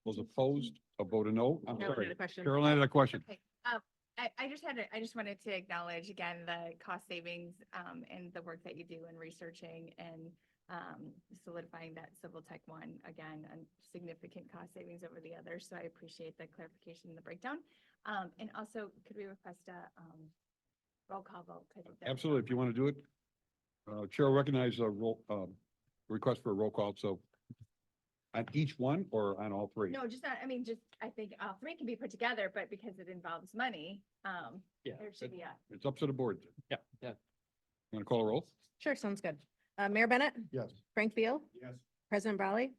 A: Those opposed, a vote of no. I'm
B: Carolyn
A: sorry.
B: had a question.
A: Carolyn had a question.
L: Okay, I just wanted to acknowledge again the cost savings and the work that you do in researching and solidifying that Civil Tech one, again, and significant cost savings over the others. So I appreciate the clarification and the breakdown. And also, could we request a, roll call vote? 'Cause it doesn't
A: Absolutely. If you want to do it, Chair will recognize a roll, request for a roll call. So on each one or on all three?
L: No, just not, I mean, just, I think all three can be put together, but because it involves money,
H: Yeah,
L: there should be a.
A: It's up to the board.
H: Yeah, yeah.
A: Want to call a roll?
B: Sure, sounds good. Mayor Bennett,
A: Yes.
B: Frank Beal,
K: Yes.
B: President Brawley,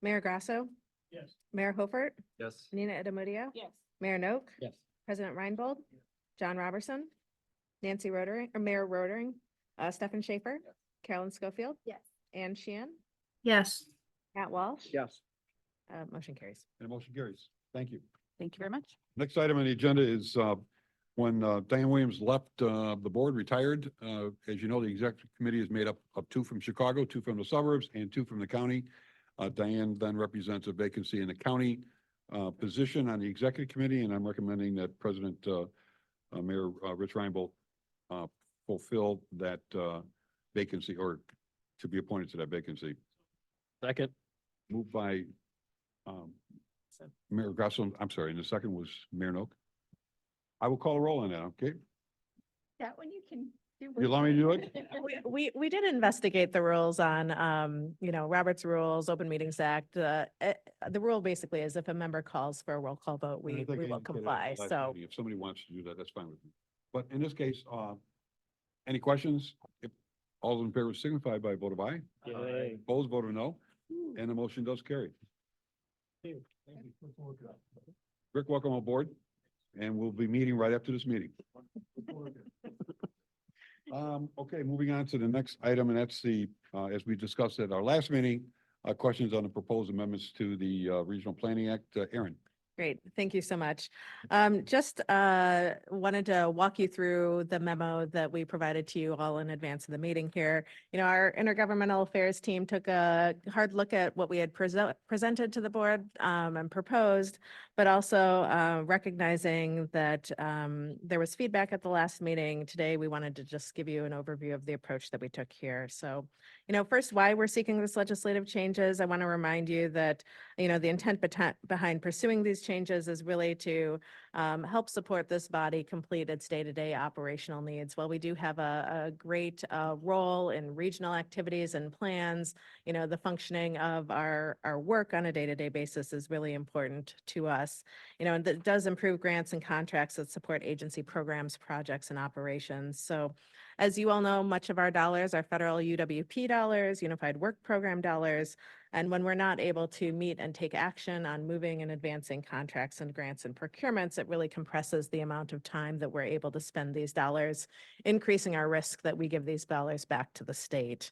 B: Mayor Grasso,
K: Yes.
B: Mayor Hofert,
F: Yes.
B: Nina Adamudio,
E: Yes.
B: Mayor Noak,
H: Yes.
B: President Reinbold, John Robertson, Nancy Rotering, or Mayor Rotering, Stefan Schaefer, Carolyn Schofield,
L: Yes.
B: Ann Sheehan,
I: Yes.
B: Matt Walsh.
K: Yes.
B: Motion carries.
A: And the motion carries. Thank you.
M: Thank you very much.
A: Next item on the agenda is when Diane Williams left the board, retired. As you know, the executive committee is made up of 2 from Chicago, 2 from the suburbs, and 2 from the county. Diane then represents a vacancy in the county position on the executive committee, and I'm recommending that President Mayor Rich Reinbold fulfill that vacancy, or to be appointed to that vacancy.
H: Second.
A: Moved by Mayor Grasso, I'm sorry, and the second was Mayor Noak. I will call a roll on that, okay?
L: That one you can do.
A: You allow me to do it?
B: We did investigate the rules on, Robert's Rules, Open Meetings Act. The rule basically is if a member calls for a roll call vote,
A: And I
B: we
A: think I
B: will
A: indicated at the
B: comply.
A: last
B: So
A: meeting, if somebody wants to do that, that's fine with me. But in this case, any questions? If all those in favor signify by a vote of aye.
K: Yay.
A: Opposed, vote of no, and the motion does carry. Rick, welcome aboard, and we'll be meeting right after this meeting. Okay, moving on to the next item, and that's the, as we discussed at our last meeting, questions on the proposed amendments to the Regional Planning Act. Aaron.
B: great. Thank you so much. Just wanted to walk you through the memo that we provided to you all in advance of the meeting here. Our intergovernmental affairs team took a hard look at what we had presented to the board and proposed, but also recognizing that there was feedback at the last meeting. Today, we wanted to just give you an overview of the approach that we took here. So, first, why we're seeking this legislative changes. I want to remind you that, the intent behind pursuing these changes is really to help support this body complete its day-to-day operational needs. While we do have a great role in regional activities and plans, the functioning of our work on a day-to-day basis is really important to us. And that does improve grants and contracts that support agency programs, projects, and operations. So as you all know, much of our dollars are federal UWP dollars, Unified Work Program dollars. And when we're not able to meet and take action on moving and advancing contracts and grants and procurements, it really compresses the amount of time that we're able to spend these dollars, increasing our risk that we give these dollars back to the state.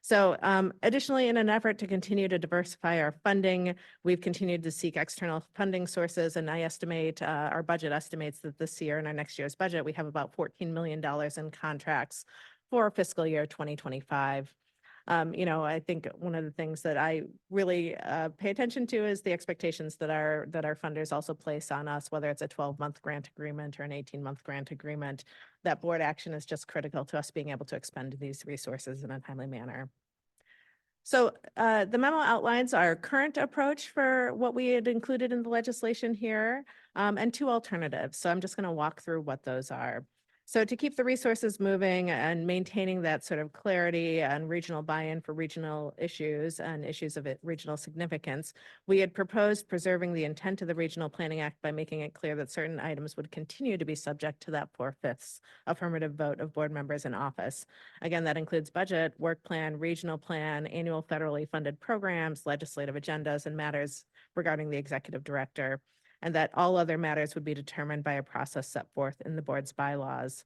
B: So additionally, in an effort to continue to diversify our funding, we've continued to seek external funding sources, and I estimate, our budget estimates that this year and our next year's budget, we have about $14 million in contracts for fiscal year 2025. I think one of the things that I really pay attention to is the expectations that our funders also place on us, whether it's a 12-month grant agreement or an 18-month grant agreement. That board action is just critical to us being able to expend these resources in a timely manner. So the memo outlines our current approach for what we had included in the legislation here, and 2 alternatives. So I'm just going to walk through what those are. So to keep the resources moving and maintaining that sort of clarity and regional buy-in for regional issues and issues of regional significance, we had proposed preserving the intent of the Regional Planning Act by making it clear that certain items would continue to be subject to that 4/5 affirmative vote of board members in office. Again, that includes budget, work plan, regional plan, annual federally funded programs, legislative agendas, and matters regarding the executive director, and that all other matters would be determined by a process set forth in the board's bylaws.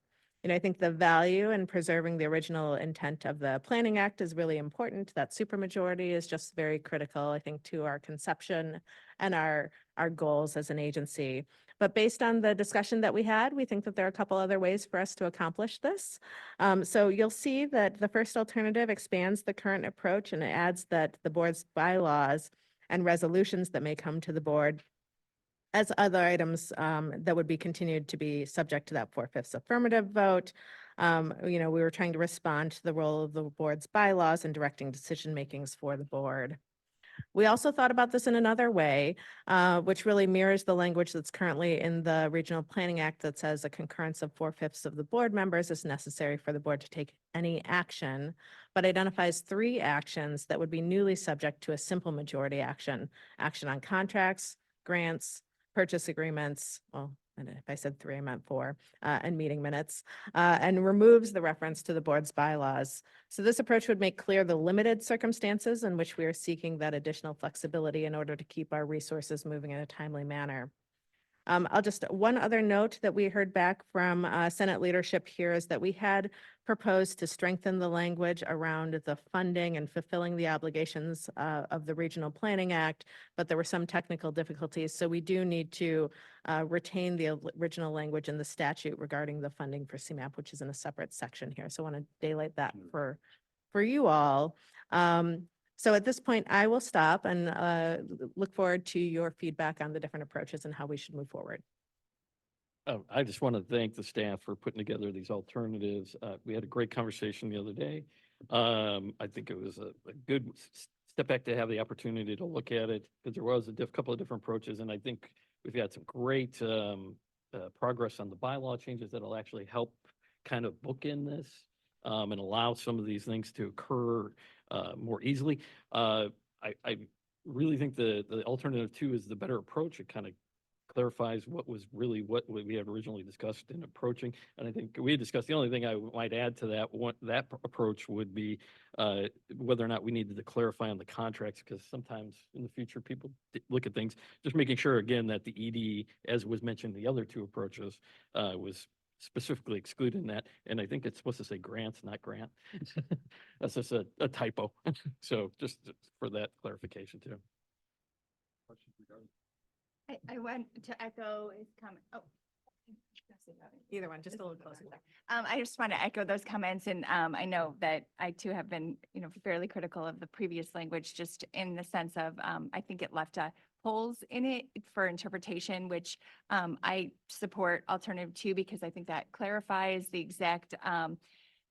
B: I think the value in preserving the original intent of the Planning Act is really important. That supermajority is just very critical, I think, to our conception and our goals as an agency. But based on the discussion that we had, we think that there are a couple other ways for us to accomplish this. So you'll see that the first alternative expands the current approach, and it adds that the board's bylaws and resolutions that may come to the board as other items that would be continued to be subject to that 4/5 affirmative vote. We were trying to respond to the role of the board's bylaws and directing decision makings for the board. We also thought about this in another way, which really mirrors the language that's currently in the Regional Planning Act that says a concurrence of 4/5 of the board members is necessary for the board to take any action, but identifies 3 actions that would be newly subject to a simple majority action: action on contracts, grants, purchase agreements, well, and if I said 3, I meant 4, and meeting minutes, and removes the reference to the board's bylaws. So this approach would make clear the limited circumstances in which we are seeking that additional flexibility in order to keep our resources moving in a timely manner. One other note that we heard back from Senate leadership here is that we had proposed to strengthen the language around the funding and fulfilling the obligations of the Regional Planning Act, but there were some technical difficulties. So we do need to retain the original language in the statute regarding the funding for CMAP, which is in a separate section here. So I want to daylight that for you all. So at this point, I will stop and look forward to your feedback on the different approaches and how we should move forward.
H: I just want to thank the staff for putting together these alternatives. We had a great conversation the other day. I think it was a good step back to have the opportunity to look at it, because there was a couple of different approaches, and I think we've had some great progress on the bylaw changes that'll actually help kind of bookend this and allow some of these things to occur more easily. I really think the alternative 2 is the better approach. It kind of clarifies what we had originally discussed in approaching. And I think we had discussed, the only thing I might add to that approach would be whether or not we needed to clarify on the contracts, because sometimes in the future, people look at things, just making sure again that the ED, as was mentioned, the other 2 approaches was specifically excluded in that. And I think it's supposed to say grants, not grant. That's just a typo. So just for that clarification too.
L: I want to echo his comment. Oh.
B: Either one, just a little closer.
L: I just want to echo those comments, and I know that I too have been, fairly critical of the previous language, just in the sense of, I think it left holes in it for interpretation, which I support alternative 2, because I think that clarifies the exact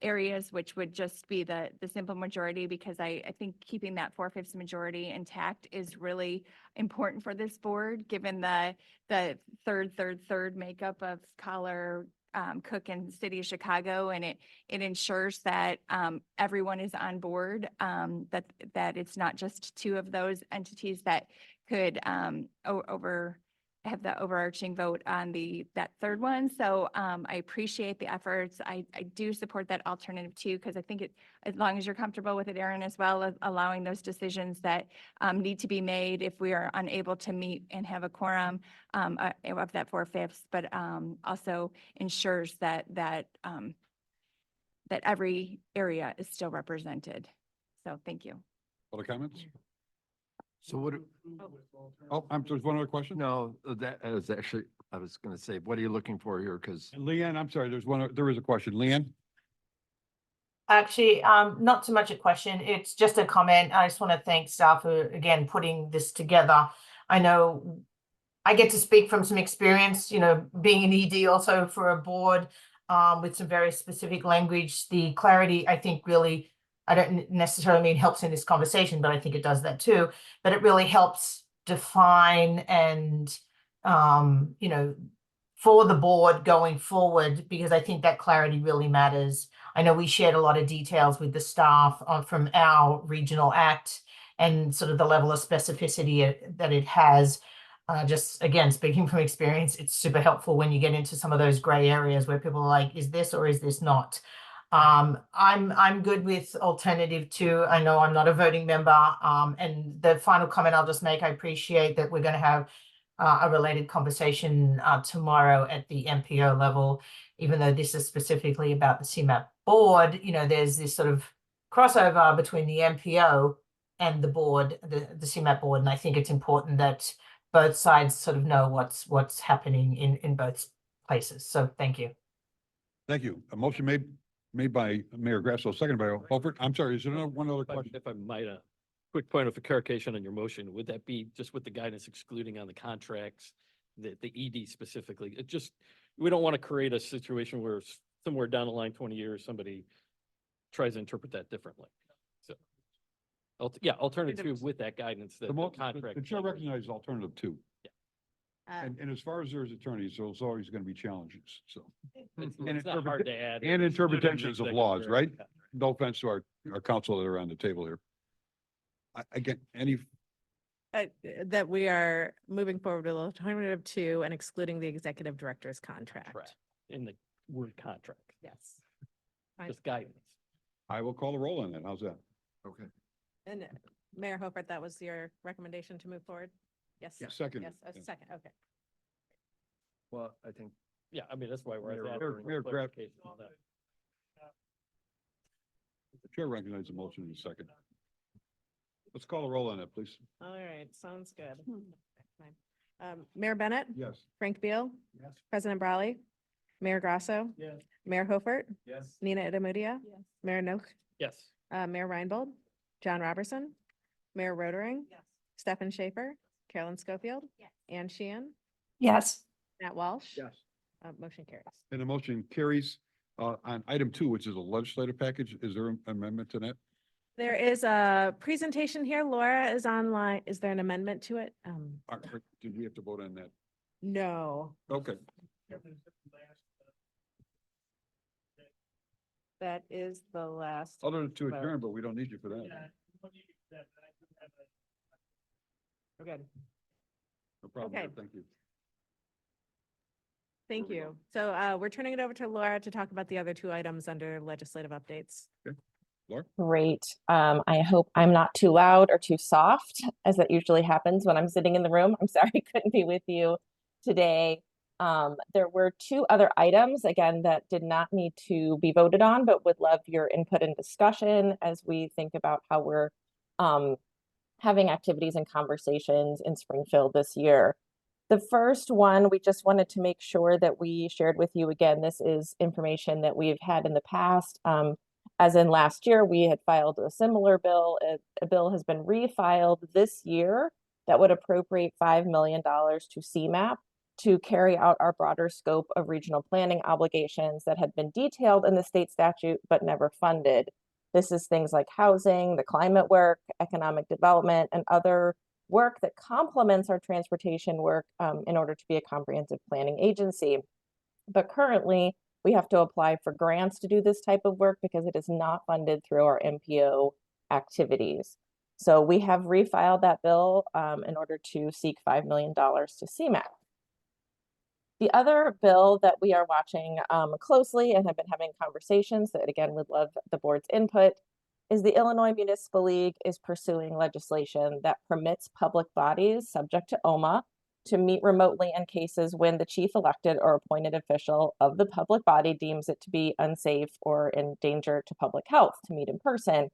L: areas, which would just be the simple majority, because I think keeping that 4/5 majority intact is really important for this board, given the third makeup of Collar, Cook, and City of Chicago, and it ensures that everyone is on board, that it's not just 2 of those entities that could have the overarching vote on that third one. So I appreciate the efforts. I do support that alternative 2, because I think as long as you're comfortable with it, Aaron, as well as allowing those decisions that need to be made if we are unable to meet and have a quorum of that 4/5, but also ensures that every area is still represented. So thank you.
A: Other comments?
F: So what,
A: Oh, there's one other question?
F: no, that is actually, I was going to say, what are you looking for here? Because
A: And Leanne, I'm sorry, there is a question. Leanne?
I: Actually, not so much a question, it's just a comment. I just want to thank staff for, again, putting this together. I know I get to speak from some experience, being an ED also for a board with some very specific language. The clarity, I think, really, I don't necessarily mean helps in this conversation, but I think it does that too. But it really helps define and, for the board going forward, because I think that clarity really matters. I know we shared a lot of details with the staff from our regional act and sort of the level of specificity that it has. Just again, speaking from experience, it's super helpful when you get into some of those gray areas where people are like, is this or is this not? I'm good with alternative 2. I know I'm not a voting member. And the final comment I'll just make, I appreciate that we're going to have a related conversation tomorrow at the MPO level, even though this is specifically about the CMAP board. There's this sort of crossover between the MPO and the board, the CMAP board. And I think it's important that both sides sort of know what's happening in both places. So thank you.
A: Thank you. A motion made by Mayor Grasso, seconded by Holford. I'm sorry, is there one other question?
H: If I might, quick point of clarification on your motion, would that be just with the guidance excluding on the contracts, the ED specifically? We don't want to create a situation where somewhere down the line, 20 years, somebody tries to interpret that differently. So, Yeah, alternative with that guidance that
A: The
H: the
A: mo-
H: contract.
A: the chair
H: language-
A: recognizes alternative two. And as far as there's attorneys, there's always going to be challenges, so.
H: It's
A: And
H: it's not hard to add.
A: and
H: including the
A: interpretations of
H: executive
A: laws,
H: director
A: right?
H: contract.
A: No offense to our counsel that are on the table here. Again, any,
B: That we are moving forward with alternative two and excluding the executive director's contract.
H: Correct. In the word contract,
B: Yes. Fine.
H: just guidance.
A: I will call the roll on that. How's that?
F: Okay.
B: And Mayor Hopert, that was your recommendation to move forward? Yes.
A: Second.
B: Yes, a second, okay.
F: Well, I think
H: Yeah, I mean, that's why we're
F: Mayor-
H: asking
A: Mayor-
H: for
A: Mayor Graf-
H: clarification on that.
A: The chair recognizes the motion in a second. Let's call the roll on that, please.
B: All right, sounds good. Fine. Mayor Bennett?
A: Yes.
B: Frank Beal?
C: Yes.
B: President Brawley? Mayor Grasso?
C: Yes.
B: Mayor Hopert?
C: Yes.
B: Nina Adamudia?
E: Yes.
B: Mayor Noak?
H: Yes.
B: Mayor Reinbold? John Robertson? Mayor Rotering?
E: Yes.
B: Stefan Schaefer? Carolyn Schofield?
L: Yes.
B: Ann Sheehan?
I: Yes.
B: Matt Walsh?
K: Yes.
B: Motion carries.
A: And the motion carries. On item two, which is a legislative package, is there an amendment to that?
B: There is a presentation here. Laura is online. Is there an amendment to it?
A: Did we have to vote on that?
B: No,
A: Okay.
B: that is the last.
A: Other than to
B: vote.
A: adjourn, but we don't need you for that.
B: We're good.
A: No problem.
B: Okay.
A: there. Thank you.
B: Thank you. So we're turning it over to Laura to talk about the other two items under legislative updates.
A: Laura?
N: Great. I hope I'm not too loud or too soft, as that usually happens when I'm sitting in the room. I'm sorry I couldn't be with you today. There were two other items, again, that did not need to be voted on, but would love your input and discussion as we think about how we're having activities and conversations in Springfield this year. The first one, we just wanted to make sure that we shared with you again. This is information that we've had in the past. As in last year, we had filed a similar bill. A bill has been refiled this year that would appropriate $5 million to CMAP to carry out our broader scope of regional planning obligations that had been detailed in the state statute but never funded. This is things like housing, the climate work, economic development, and other work that complements our transportation work in order to be a comprehensive planning agency. But currently, we have to apply for grants to do this type of work because it is not funded through our MPO activities. So we have refiled that bill in order to seek $5 million to CMAP. The other bill that we are watching closely and have been having conversations that, again, would love the board's input is the Illinois Municipal League is pursuing legislation that permits public bodies subject to OMA to meet remotely in cases when the chief elected or appointed official of the public body deems it to be unsafe or in danger to public health to meet in person.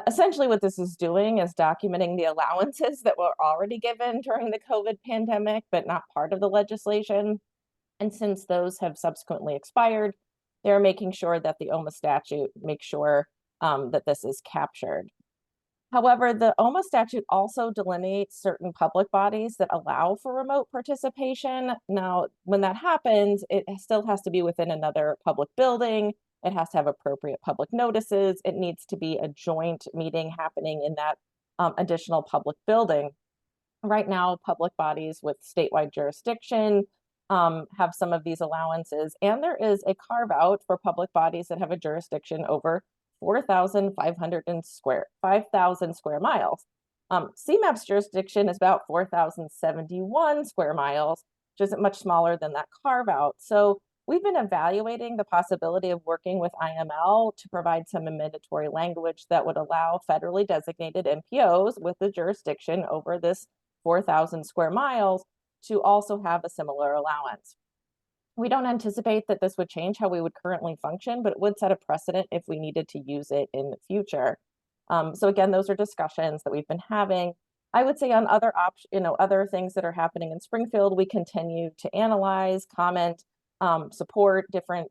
N: Essentially what this is doing is documenting the allowances that were already given during the COVID pandemic, but not part of the legislation. And since those have subsequently expired, they're making sure that the OMA statute makes sure that this is captured. However, the OMA statute also delineates certain public bodies that allow for remote participation. Now, when that happens, it still has to be within another public building. It has to have appropriate public notices. It needs to be a joint meeting happening in that additional public building. Right now, public bodies with statewide jurisdiction have some of these allowances, and there is a carve out for public bodies that have a jurisdiction over 5,000 square miles. CMAP's jurisdiction is about 4,071 square miles, which is much smaller than that carve out. So we've been evaluating the possibility of working with IML to provide some mandatory language that would allow federally designated MPOs with the jurisdiction over this 4,000 square miles to also have a similar allowance. We don't anticipate that this would change how we would currently function, but it would set a precedent if we needed to use it in the future. So again, those are discussions that we've been having. I would say on other other things that are happening in Springfield, we continue to analyze, comment, support different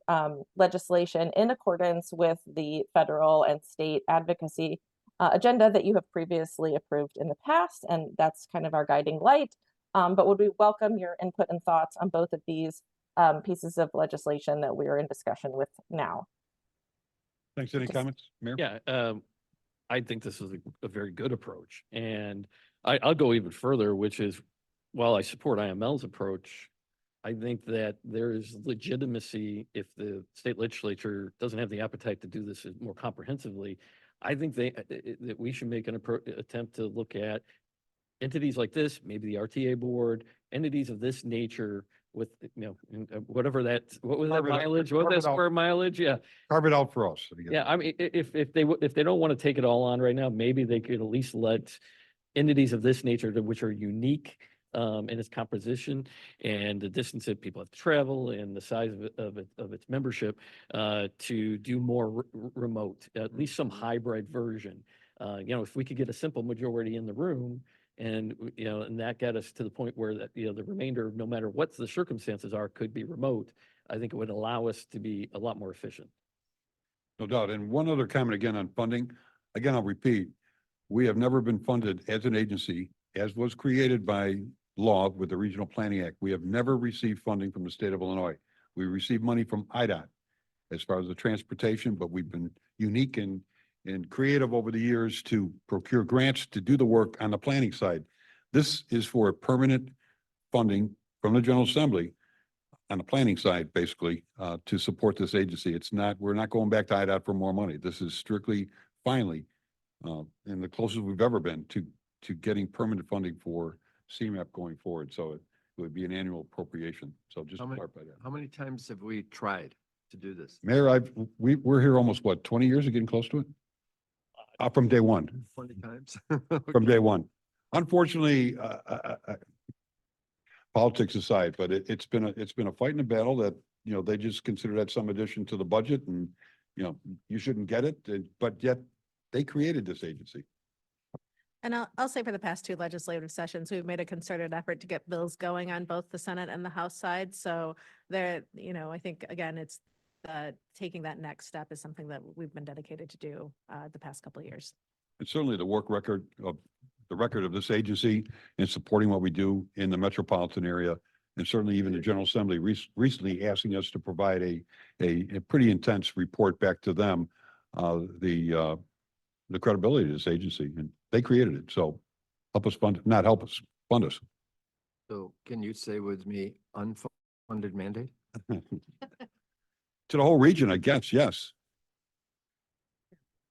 N: legislation in accordance with the federal and state advocacy agenda that you have previously approved in the past, and that's kind of our guiding light. But would we welcome your input and thoughts on both of these pieces of legislation that we're in discussion with now?
A: Thanks. Any comments, Mayor?
H: Yeah, I think this is a very good approach. And I'll go even further, which is, while I support IML's approach, I think that there is legitimacy if the state legislature doesn't have the appetite to do this more comprehensively. I think that we should make an attempt to look at entities like this, maybe the RTA board, entities of this nature with, whatever that, what was that
A: Carve it out-
H: mileage? What
A: carve
H: was
A: it
H: that
A: out.
H: square mileage? Yeah.
A: Carve it out for us. I guess.
H: Yeah, I mean, if they don't want to take it all on right now, maybe they could at least let entities of this nature, which are unique in its composition and the distance that people have to travel and the size of its membership, to do more remote, at least some hybrid version. If we could get a simple majority in the room, and and that got us to the point where that the remainder, no matter what the circumstances are, could be remote. I think it would allow us to be a lot more efficient.
A: No doubt. And one other comment again on funding. Again, I'll repeat, we have never been funded as an agency, as was created by law with the Regional Planning Act. We have never received funding from the state of Illinois. We received money from IDOT as far as the transportation, but we've been unique and creative over the years to procure grants to do the work on the planning side. This is for permanent funding from the General Assembly on the planning side, basically, to support this agency. We're not going back to IDOT for more money. This is strictly, finally, and the closest we've ever been to getting permanent funding for CMAP going forward. So it would be an annual appropriation. So just
F: How many-
A: clarify that.
F: How many times have we tried to do this?
A: Mayor, we're here almost, what, 20 years of getting close to it? From day one,
F: 20 times?
A: from day one. Unfortunately, politics aside, but it's been a fight and a battle that, they just consider that some addition to the budget and, you shouldn't get it, but yet they created this agency.
B: And I'll say for the past two legislative sessions, we've made a concerted effort to get bills going on both the Senate and the House side. So there, I think, again, it's taking that next step is something that we've been dedicated to do the past couple of years.
A: And certainly the record of this agency in supporting what we do in the metropolitan area. And certainly even the General Assembly recently asking us to provide a pretty intense report back to them, the credibility of this agency, and they created it. So help us fund us.
F: So can you say with me, unfunded mandate?
A: To the whole region, I guess, yes.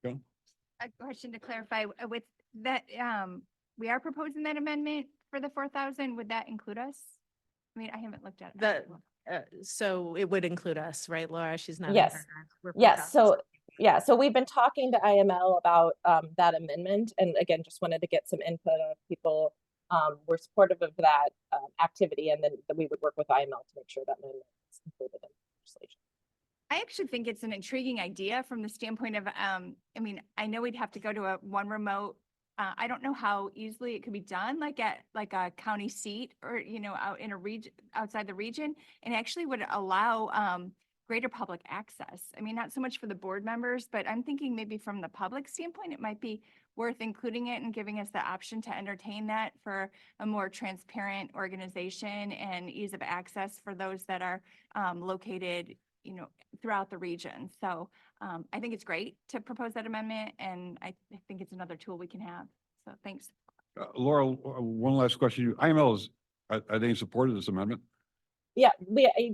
L: A question to clarify with that, we are proposing that amendment for the 4,000. Would that include us? I mean, I haven't looked at it.
B: So it would include us, right, Laura? She's not.
N: Yes. Yes, so we've been talking to IML about that amendment, and again, just wanted to get some input of people. We're supportive of that activity, and then we would work with IML to make sure that amendment is included in the legislation.
L: I actually think it's an intriguing idea from the standpoint of, I mean, I know we'd have to go to one remote. I don't know how easily it could be done, like at a county seat or, out in a region, outside the region, and actually would allow greater public access. I mean, not so much for the board members, but I'm thinking maybe from the public standpoint, it might be worth including it and giving us the option to entertain that for a more transparent organization and ease of access for those that are located, throughout the region. So I think it's great to propose that amendment, and I think it's another tool we can have. So thanks.
A: Laura, one last question. IML are they in support of this amendment?
N: Yeah,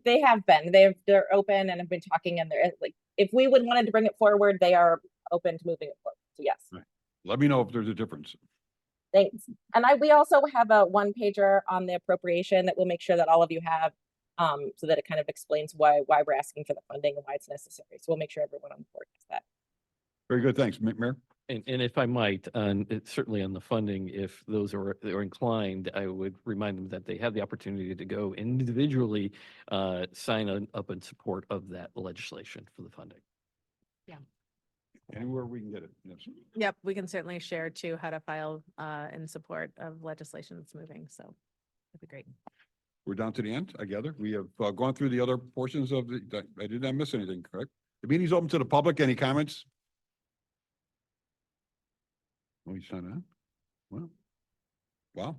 N: they have been. They're open and have been talking, and they're like, if we would wanted to bring it forward, they are open to moving it forward. So yes.
A: Right. Let me know if there's a difference.
N: Thanks. And we also have a one pager on the appropriation that we'll make sure that all of you have, so that it kind of explains why we're asking for the funding and why it's necessary. So we'll make sure everyone on board has that.
A: Very good. Thanks, Mayor.
H: And if I might, certainly on the funding, if those are inclined, I would remind them that they have the opportunity to go individually sign up in support of that legislation for the funding.
B: Yeah.
A: Anywhere we can get it. Yes.
B: Yep, we can certainly share too how to file in support of legislation that's moving. So that'd be great.
A: We're down to the end, I gather. We have gone through the other portions of I did not miss anything, correct? The meeting's open to the public. Any comments? Oh, he's not on? Well, wow.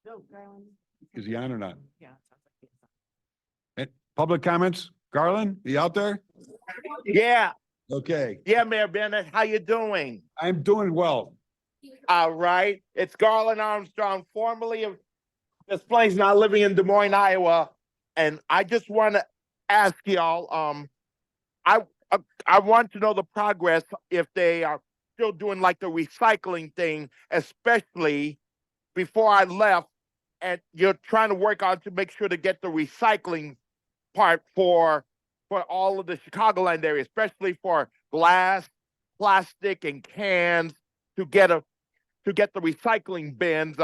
B: No, Garland.
A: Is he on or not?
B: Yeah. It sounds like he's on.
A: Public comments? Garland, you out there?
K: Yeah.
A: Okay,
O: Yeah, Mayor Bennett, how you doing?
A: I'm doing well.
O: All right, it's Garland Armstrong, formerly of Des Plaines, now living in Des Moines, Iowa. And I just want to ask y'all, I want to know the progress if they are still doing like the recycling thing, especially before I left. And you're trying to work on to make sure to get the recycling part for all of the Chicagoland area, especially for glass, plastic, and cans to get the recycling bins,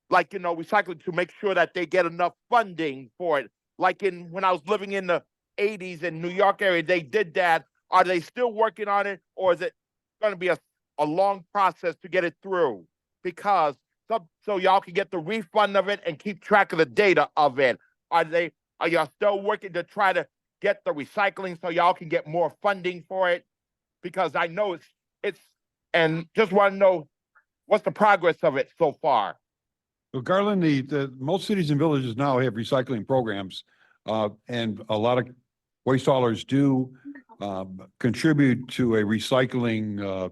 O: like recycling to make sure that they get enough funding for it. Like when I was living in the 80s in New York area, they did that. Are they still working on it, or is it going to be a long process to get it through? Because so y'all can get the refund of it and keep track of the data of it. Are y'all still working to try to get the recycling so y'all can get more funding for it? Because I know it's and just want to know what's the progress of it so far.
A: Well, Garland, the most cities and villages now have recycling programs, and a lot of waste haulers do contribute to a recycling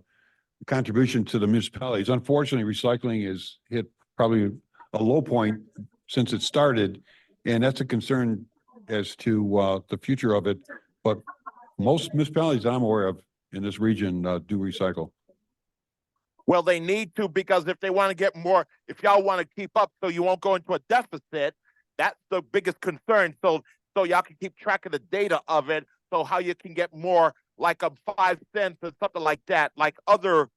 A: contribution to the municipalities. Unfortunately, recycling has hit probably a low point since it started, and that's a concern as to the future of it. But most municipalities I'm aware of in this region do recycle.
O: Well, they need to, because if they want to get more, if y'all want to keep up so you won't go into a deficit, that's the biggest concern. So y'all can keep track of the data of it. So how you can get more, like a 5 cents or something like that, like other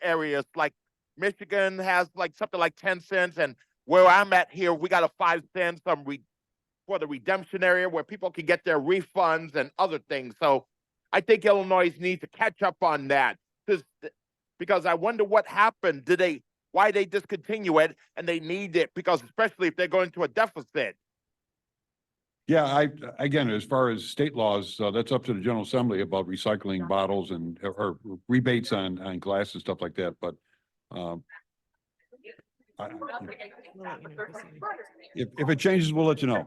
O: areas, like Michigan has like something like 10 cents. And where I'm at here, we got a 5 cents for the redemption area where people can get their refunds and other things. So I think Illinois needs to catch up on that. Because I wonder what happened. Why they discontinue it, and they need it, because especially if they're going to a deficit.
A: Yeah, again, as far as state laws, that's up to the General Assembly about recycling bottles and or rebates on glass and stuff like that. But if it changes, we'll let you know.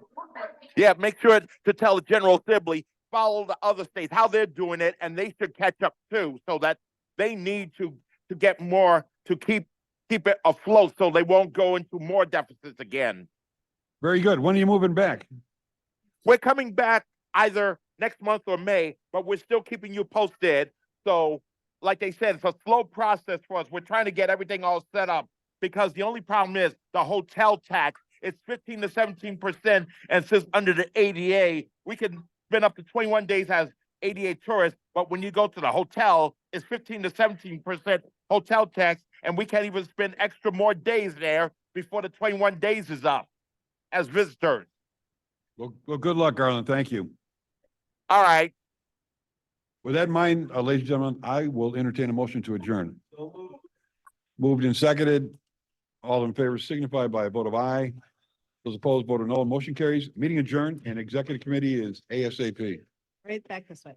O: Yeah, make sure to tell the General Assembly, follow the other states, how they're doing it, and they should catch up too, so that they need to get more to keep it afloat so they won't go into more deficits again.
A: Very good. When are you moving back?
O: We're coming back either next month or May, but we're still keeping you posted. So, like they said, it's a slow process for us. We're trying to get everything all set up, because the only problem is the hotel tax. It's 15 to 17%, and since under the ADA, we can spend up to 21 days as ADA tourists, but when you go to the hotel, it's 15 to 17% hotel tax, and we can't even spend extra more days there before the 21 days is up as visitors.
A: Well, good luck, Garland. Thank you.
O: All right.
A: With that in mind, ladies and gentlemen, I will entertain a motion to adjourn. Moved and seconded. All in favor signify by a vote of aye. Those opposed, vote of no. Motion carries. Meeting adjourned, and executive committee is ASAP.
B: Right back this way.